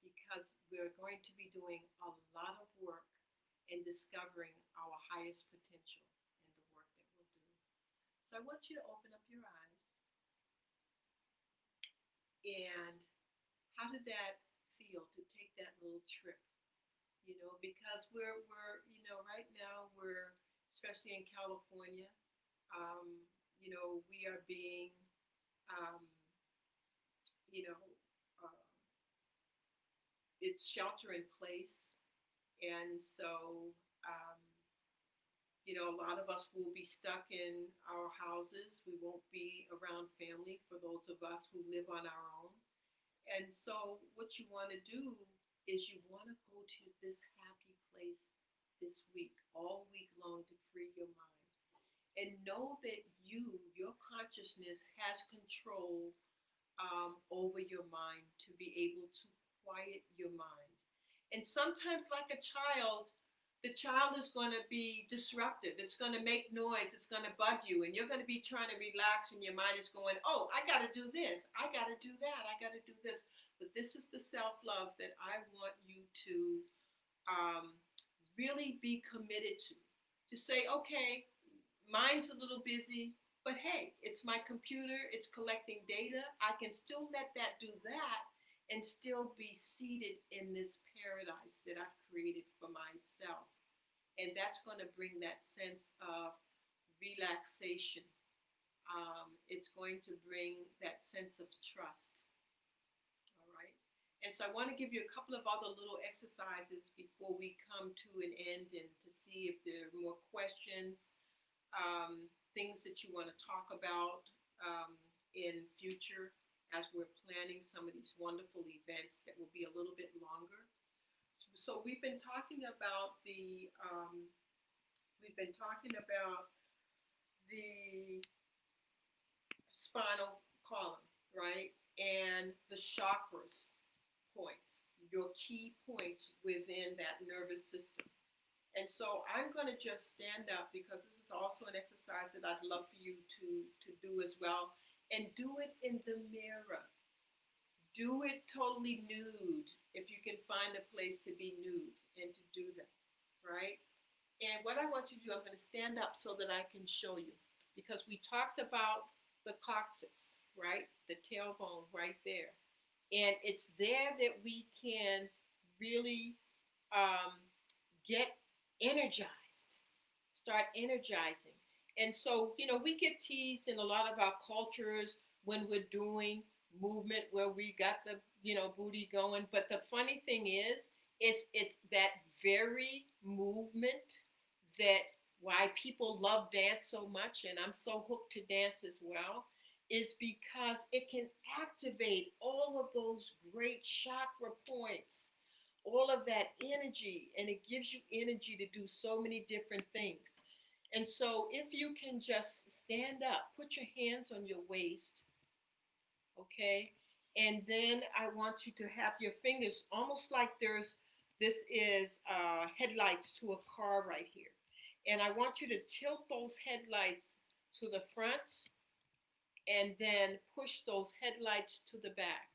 because we're going to be doing a lot of work in discovering our highest potential in the work that we'll do. So I want you to open up your eyes. And how did that feel to take that little trip? Because we're right now we're, especially in California, we are being, um, you know, uh, it's shelter in place. And so, a lot of us will be stuck in our houses. We won't be around family for those of us who live on our own. And so what you want to do is you want to go to this happy place this week, all week long, to free your mind. And know that your consciousness has control over your mind to be able to quiet your mind. And sometimes, like a child, the child is going to be disruptive. It's going to make noise. It's going to bug you. And you're going to be trying to relax, and your mind is going, oh, I got to do this. I got to do that. I got to do this. But this is the self-love that I want you to really be committed to. To say, okay, mine's a little busy, but hey, it's my computer. It's collecting data. I can still let that do that and still be seated in this paradise that I've created for myself. And that's going to bring that sense of relaxation. It's going to bring that sense of trust. All right. And so I want to give you a couple of other little exercises before we come to an end, and to see if there are more questions, things that you want to talk about in future as we're planning some of these wonderful events that will be a little bit longer. So we've been talking about the spinal column, right? And the chakras points, your key points within that nervous system. And so I'm going to just stand up, because this is also an exercise that I'd love for you to do as well. And do it in the mirror. Do it totally nude, if you can find a place to be nude and to do that, right? And what I want you to do, I'm going to stand up so that I can show you, because we talked about the coccyx, right? The tailbone right there. And it's there that we can really get energized, start energizing. And so, we get teased in a lot of our cultures when we're doing movement where we got the, booty going. But the funny thing is, it's that very movement that why people love dance so much, and I'm so hooked to dance as well, is because it can activate all of those great chakra points, all of that energy, and it gives you energy to do so many different things. And so if you can just stand up, put your hands on your waist, okay? And then I want you to have your fingers almost like this is headlights to a car right here. And I want you to tilt those headlights to the front and then push those headlights to the back.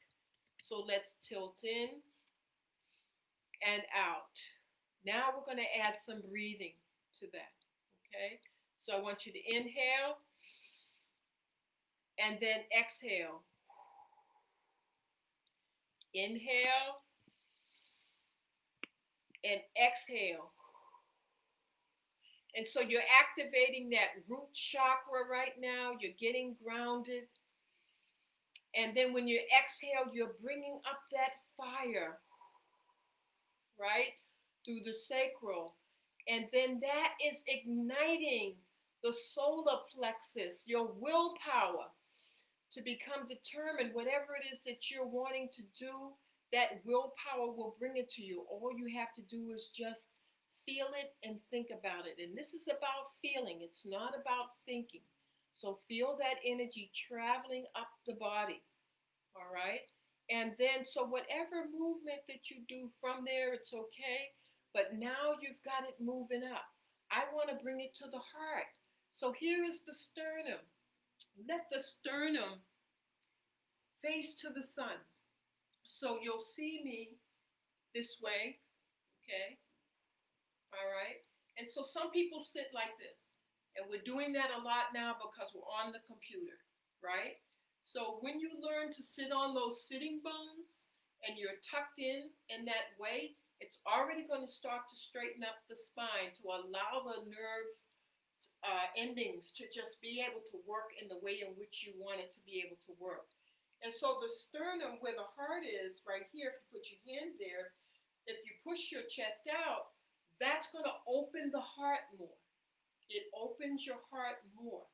So let's tilt in and out. Now we're going to add some breathing to that, okay? So I want you to inhale and then exhale. Inhale and exhale. And so you're activating that root chakra right now. You're getting grounded. And then when you exhale, you're bringing up that fire, right, through the sacral. And then that is igniting the solar plexus, your willpower to become determined. Whatever it is that you're wanting to do, that willpower will bring it to you. All you have to do is just feel it and think about it. And this is about feeling. It's not about thinking. So feel that energy traveling up the body. All right? And then, so whatever movement that you do from there, it's okay. But now you've got it moving up. I want to bring it to the heart. So here is the sternum. Let the sternum face to the sun. So you'll see me this way, okay? All right? And so some people sit like this. And we're doing that a lot now because we're on the computer, right? So when you learn to sit on those sitting bones and you're tucked in that way, it's already going to start to straighten up the spine to allow the nerve endings to just be able to work in the way in which you want it to be able to work. And so the sternum, where the heart is, right here, if you put your hand there, if you push your chest out, that's going to open the heart more. It opens your heart more,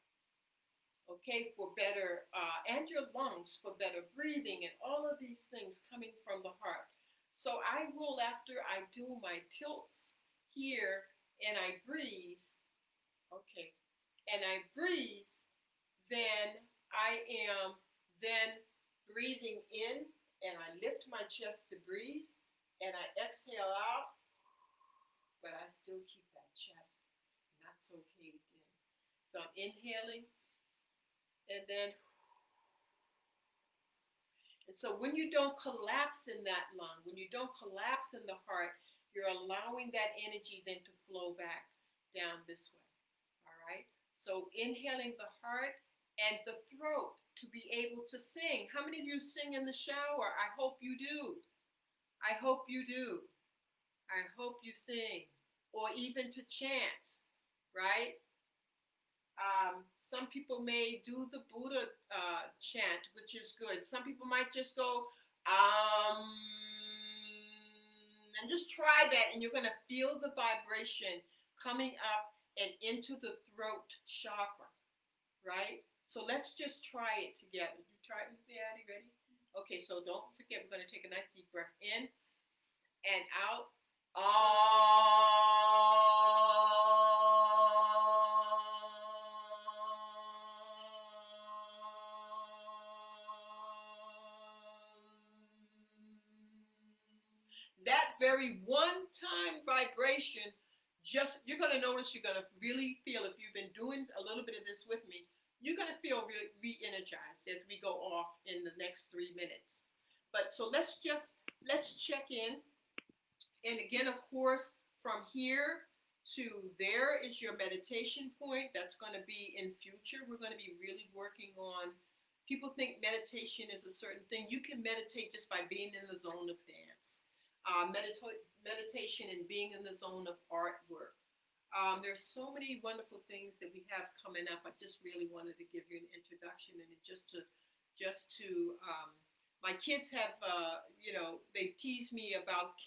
okay, for better, and your lungs for better breathing and all of these things coming from the heart. So I will, after I do my tilts here and I breathe, okay, and I breathe, then I am then breathing in, and I lift my chest to breathe, and I exhale out, but I still keep that chest not so caved in. So I'm inhaling, and then, and so when you don't collapse in that lung, when you don't collapse in the heart, you're allowing that energy then to flow back down this way, all right? So inhaling the heart and the throat to be able to sing. How many of you sing in the shower? I hope you do. I hope you do. I hope you sing. Or even to chant, right? Some people may do the Buddha chant, which is good. Some people might just go, And just try that, and you're going to feel the vibration coming up and into the throat chakra, right? So let's just try it together. You try it with me, Addie? Ready? Okay, so don't forget, we're going to take a nice deep breath in and out. That very one-time vibration, just you're going to notice, you're going to really feel, if you've been doing a little bit of this with me, you're going to feel re-energized as we go off in the next 3 minutes. But so let's check in. And again, of course, from here to there is your meditation point. That's going to be in future. We're going to be really working on, people think meditation is a certain thing. You can meditate just by being in the zone of dance. Meditation and being in the zone of artwork. There's so many wonderful things that we have coming up. I just really wanted to give you an introduction, and just to my kids have, they tease me about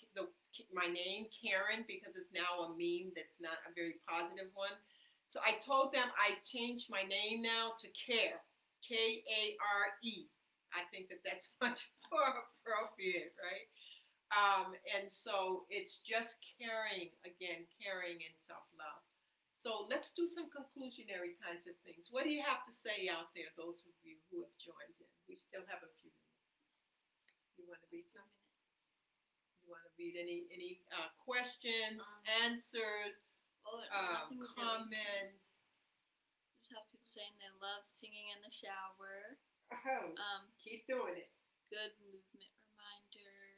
my name, Karen, because it's now a meme that's not a very positive one. So I told them I changed my name now to Care, Kare. I think that's much more appropriate, right? And so it's just caring and self-love. So let's do some conclusionary kinds of things. What do you have to say out there, those of you who have joined in? We still have a few minutes. You want to read some? You want to read any questions, answers, comments? Really. Just have people saying they love singing in the shower. Keep doing it. Good movement reminders.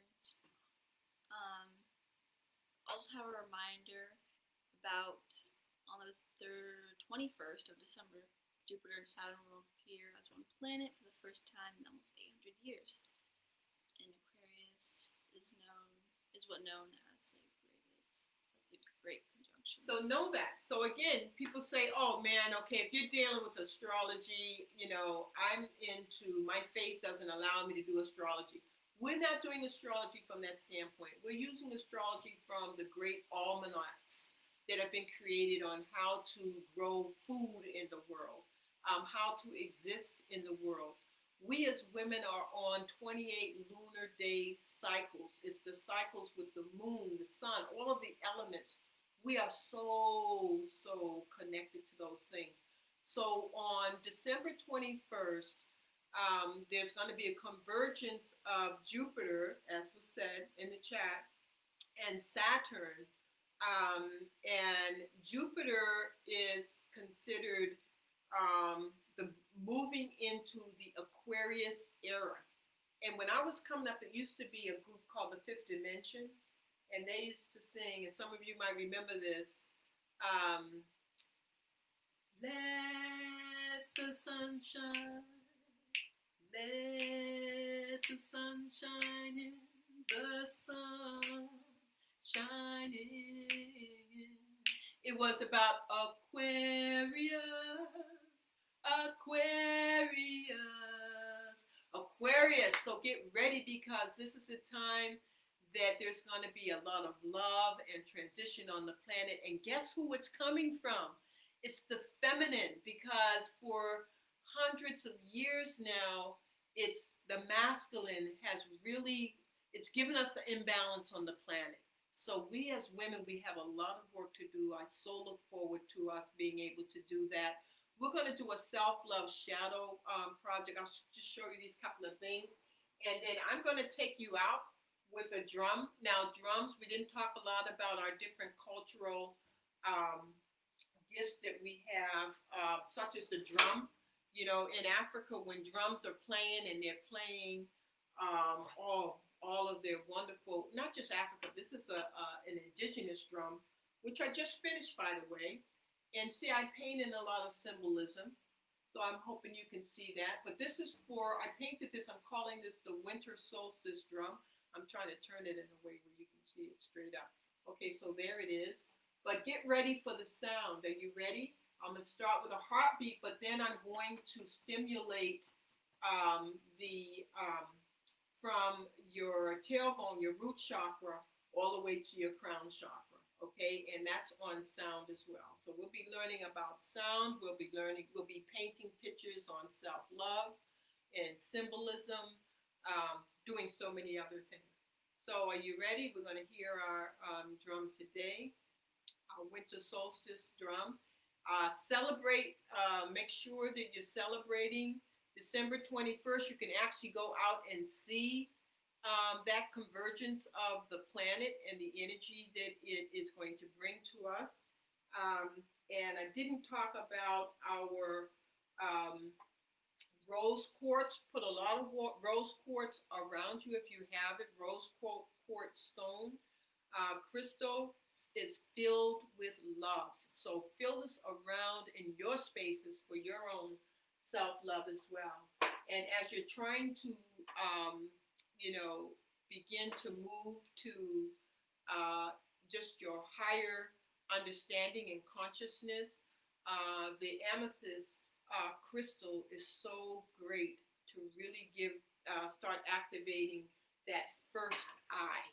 Also have a reminder about on the 21st of December, Jupiter and Saturn will appear as one planet for the first time in almost 800 years. And Aquarius is what known as the Great Conjunction. So know that. So again, people say, oh man, okay, if you're dealing with astrology, I'm into, my faith doesn't allow me to do astrology. We're not doing astrology from that standpoint. We're using astrology from the great almanacs that have been created on how to grow food in the world, how to exist in the world. We as women are on 28 lunar day cycles. It's the cycles with the moon, the sun, all of the elements. We are so connected to those things. So on December 21st, there's going to be a convergence of Jupiter, as was said in the chat, and Saturn. And Jupiter is considered the moving into the Aquarius era. And when I was coming up, it used to be a group called the Fifth Dimensions, and they used to sing, and some of you might remember this, let the sun shine. Let the sun shine in, the sun shining. It was about Aquarius. So get ready, because this is the time that there's going to be a lot of love and transition on the planet. And guess who it's coming from? It's the feminine, because for hundreds of years now, it's the masculine it's given us an imbalance on the planet. So we as women, we have a lot of work to do. I so look forward to us being able to do that. We're going to do a self-love shadow project. I'll just show you these couple of things. And then I'm going to take you out with a drum. Now, drums, we didn't talk a lot about our different cultural gifts that we have, such as the drum. In Africa, when drums are playing, and they're playing all of their wonderful, not just Africa, this is an indigenous drum, which I just finished, by the way. And see, I painted a lot of symbolism, so I'm hoping you can see that. But this is I painted this, I'm calling this the winter solstice drum. I'm trying to turn it in a way where you can see it straight up. Okay, so there it is. But get ready for the sound. Are you ready? I'm going to start with a heartbeat, but then I'm going to stimulate from your tailbone, your root chakra, all the way to your crown chakra. Okay, and that's on sound as well. So we'll be learning about sound. We'll be painting pictures on self-love and symbolism, doing so many other things. So are you ready? We're going to hear our drum today, our winter solstice drum. Celebrate, make sure that you're celebrating December 21st. You can actually go out and see that convergence of the planet and the energy that it is going to bring to us. And I didn't talk about our rose quartz. Put a lot of rose quartz around you if you have it. Rose quartz stone. Crystal is filled with love. So fill this around in your spaces for your own self-love as well. And as you're trying to, begin to move to just your higher understanding and consciousness, the amethyst crystal is so great to really start activating that first eye,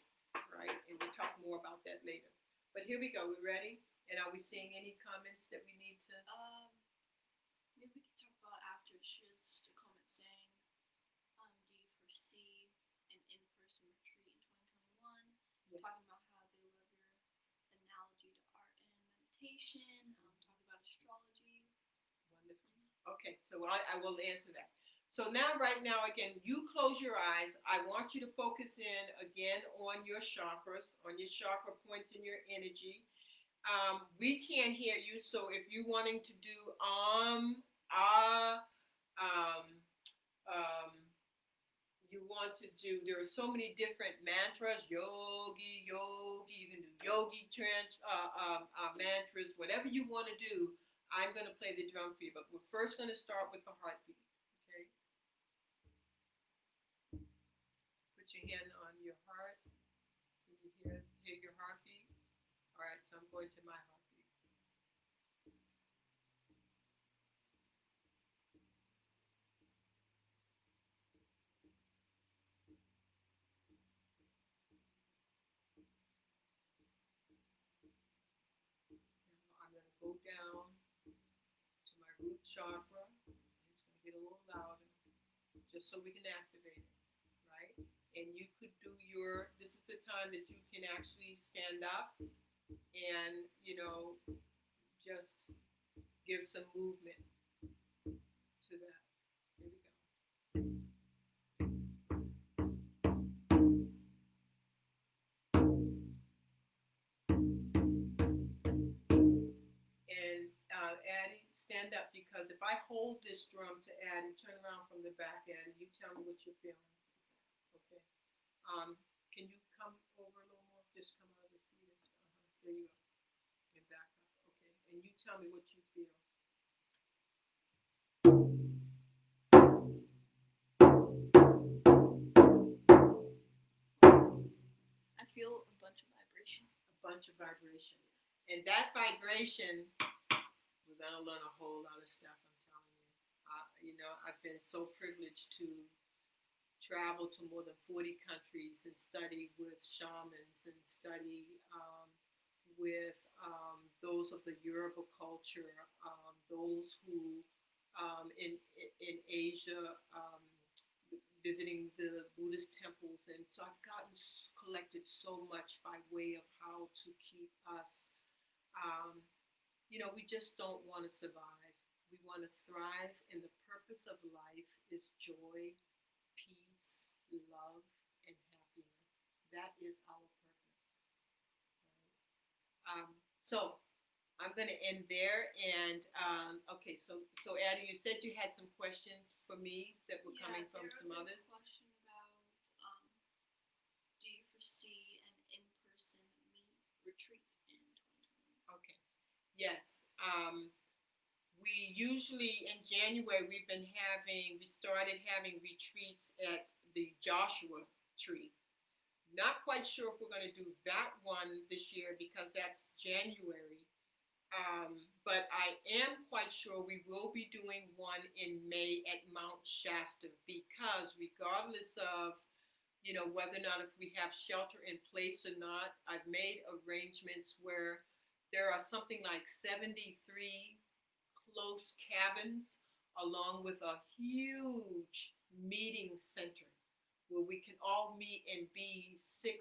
right? And we'll talk more about that later. But here we go. We ready? And are we seeing any comments that we need to? Maybe we can talk about after. She has a comment saying, do you foresee an in-person retreat in 2021? Yes. Talking about how they love your analogy to art and meditation. Talking about astrology. Wonderful. Okay, so I will answer that. So now, right now, again, you close your eyes. I want you to focus in again on your chakras, on your chakra points in your energy. We can't hear you, so if you're wanting to do you want to do, there are so many different mantras, yogi, you can do yogi mantras, whatever you want to do. I'm going to play the drum for you, but we're first going to start with the heartbeat. Okay? Put your hand on your heart. Can you hear your heartbeat? All right, so I'm going to my heartbeat. Now I'm going to go down to my root chakra. It's going to get a little louder, just so we can activate it, right? And you could do this is the time that you can actually stand up and, just give some movement to that. Here we go. And Addie, stand up, because if I hold this drum to Addie, turn around from the back, Addie, you tell me what you're feeling. Okay. Can you come over a little more? Just come out of the seat. There you go. And back up. Okay. And you tell me what you feel. I feel a bunch of vibration. A bunch of vibration. And that vibration, we're going to learn a whole lot of stuff, I'm telling you. I've been so privileged to travel to more than 40 countries and study with shamans and study with those of the Yoruba culture, those who in Asia, visiting the Buddhist temples. And so I've collected so much by way of how to keep us, we just don't want to survive. We want to thrive, and the purpose of life is joy, peace, love, and happiness. That is our purpose. Right? So I'm going to end there. And okay, so Addie, you said you had some questions for me that were coming from some others. There was a question about, do you foresee an in-person retreat in 2020? Okay. Yes. We usually, in January, we started having retreats at the Joshua Tree. Not quite sure if we're going to do that one this year because that's January. But I am quite sure we will be doing one in May at Mount Shasta, because regardless of, whether or not if we have shelter in place or not. I've made arrangements where there are something like 73 close cabins along with a huge meeting center where we can all meet and be 6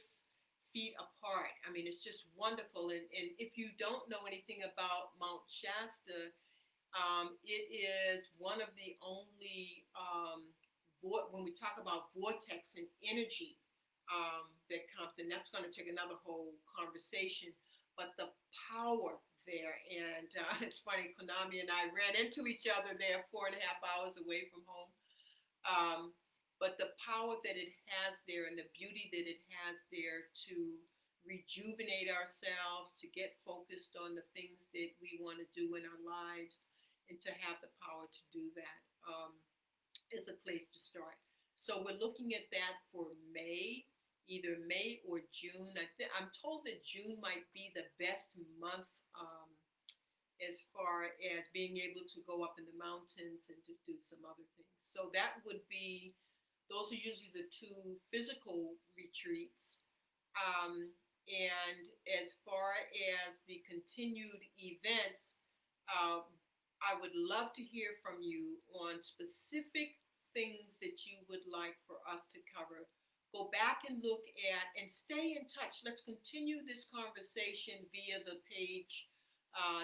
feet apart. I mean, it's just wonderful. And if you don't know anything about Mount Shasta, it is one of the only, when we talk about vortex and energy that comes, and that's going to take another whole conversation, but the power there, and it's funny, Konami and I ran into each other there 4.5 hours away from home, but the power that it has there and the beauty that it has there to rejuvenate ourselves, to get focused on the things that we want to do in our lives, and to have the power to do that is a place to start. So we're looking at that for May, either May or June. I'm told that June might be the best month as far as being able to go up in the mountains and to do some other things. So that would be, those are usually the 2 physical retreats. And as far as the continued events, I would love to hear from you on specific things that you would like for us to cover. Go back and look at and stay in touch. Let's continue this conversation via the page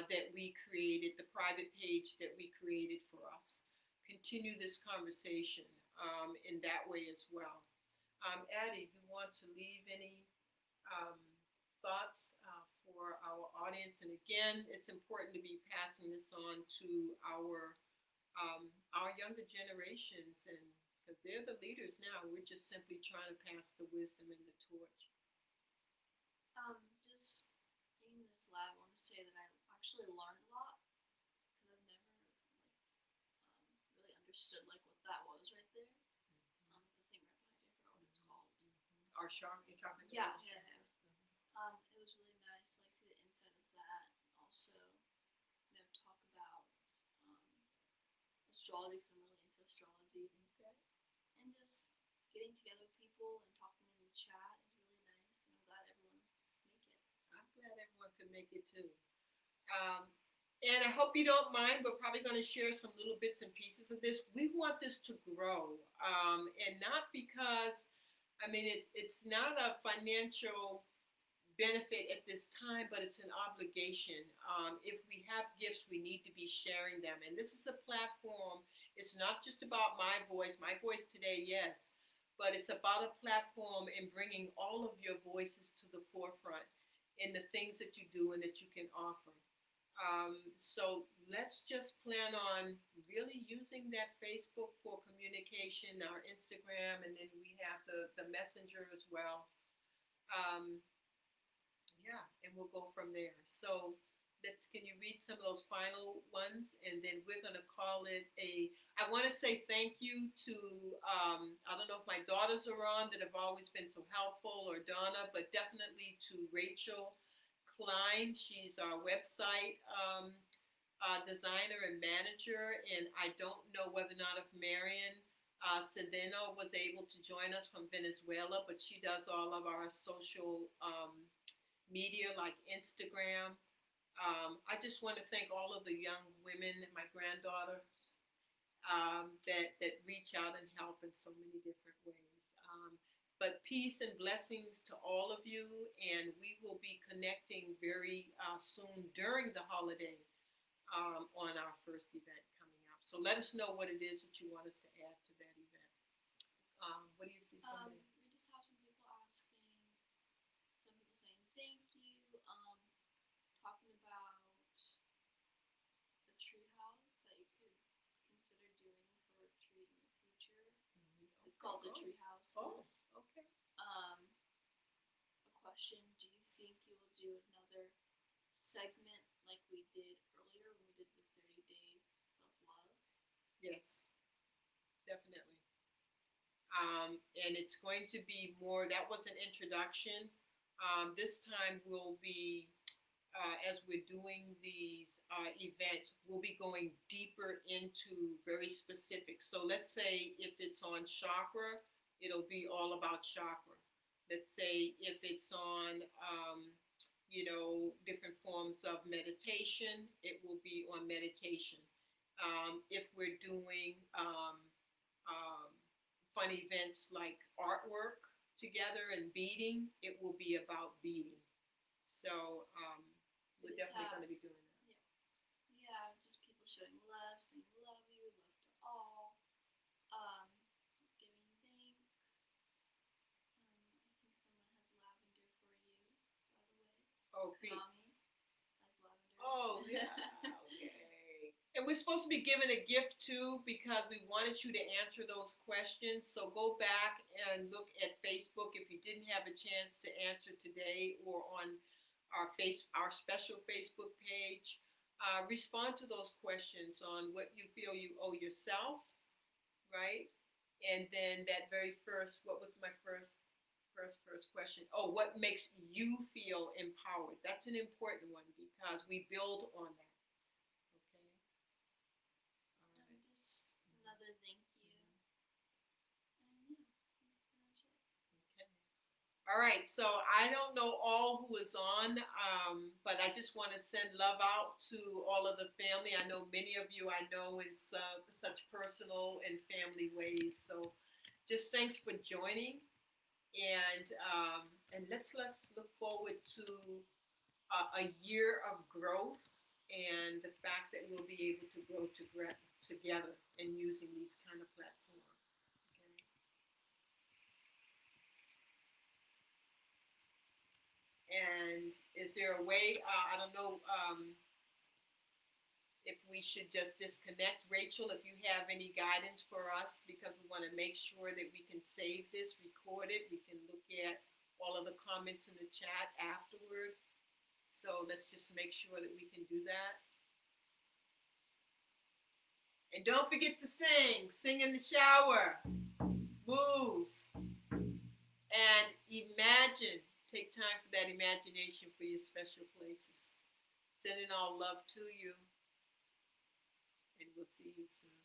that we created, the private page that we created for us. Continue this conversation in that way as well. Addie, you want to leave any thoughts for our audience? And again, it's important to be passing this on to our younger generations, and because they're the leaders now. We're just simply trying to pass the wisdom and the torch. Just in this lab, I want to say that I actually learned a lot because I've never really understood what that was right there. The thing right behind you, I forgot what it's called. Our shark, you're talking about? Yeah. It was really nice to see the inside of that, and also talk about astrology because I'm really into astrology. Okay. And just getting together with people and talking in the chat is really nice, and I'm glad everyone make it. I'm glad everyone could make it too. And I hope you don't mind. We're probably going to share some little bits and pieces of this. We want this to grow, and not because, it's not a financial benefit at this time, but it's an obligation. If we have gifts, we need to be sharing them. And this is a platform. It's not just about my voice today, yes, but it's about a platform and bringing all of your voices to the forefront in the things that you do and that you can offer. So let's just plan on really using that Facebook for communication, our Instagram, and then we have the messenger as well. And we'll go from there. So can you read some of those final ones? And then we're going to call it I want to say thank you to, I don't know if my daughters are on that have always been so helpful, or Donna, but definitely to Rachel Klein. She's our website designer and manager. And I don't know whether or not if Marion Cedeno was able to join us from Venezuela, but she does all of our social media like Instagram. I just want to thank all of the young women, my granddaughter, that reach out and help in so many different ways. But peace and blessings to all of you, and we will be connecting very soon during the holiday on our first event coming up. So let us know what it is that you want us to add to that event. What do you see from there? We just have some people asking, some people saying thank you, talking about the tree house that you could consider doing for a retreat in the future. It's called the tree house. Oh, okay. A question, do you think you will do another segment like we did earlier when we did the 30-day self-love? Yes, definitely. And it's going to be more, that was an introduction. This time we'll be, as we're doing these events, we'll be going deeper into very specific. So let's say if it's on chakra, it'll be all about chakra. Let's say if it's on, different forms of meditation, it will be on meditation. If we're doing um, fun events like artwork together and beading, it will be about beading. So we're definitely going to be doing that. Yeah, just people showing love, saying love you, love to all. Just giving thanks. I think someone has lavender for you, by the way. Oh, peace. Mommy has lavender. Oh, yeah. Okay. And we're supposed to be giving a gift too because we wanted you to answer those questions. So go back and look at Facebook if you didn't have a chance to answer today, or on our special Facebook page. Respond to those questions on what you feel you owe yourself, right? And then that very first, what was my first question? Oh, what makes you feel empowered? That's an important one because we build on that. Okay. All right. Just another thank you. And yeah, that's pretty much it. Okay. All right. So I don't know all who is on, but I just want to send love out to all of the family. I know many of you I know in such personal and family ways. So just thanks for joining. And let's look forward to a year of growth and the fact that we'll be able to grow together and using these kind of platforms. Okay. And is there a way? I don't know. If we should just disconnect. Rachel, if you have any guidance for us, because we want to make sure that we can save this, record it, we can look at all of the comments in the chat afterward. So let's just make sure that we can do that. And don't forget to sing in the shower, move, and imagine. Take time for that imagination for your special places. Sending all love to you. And we'll see you soon.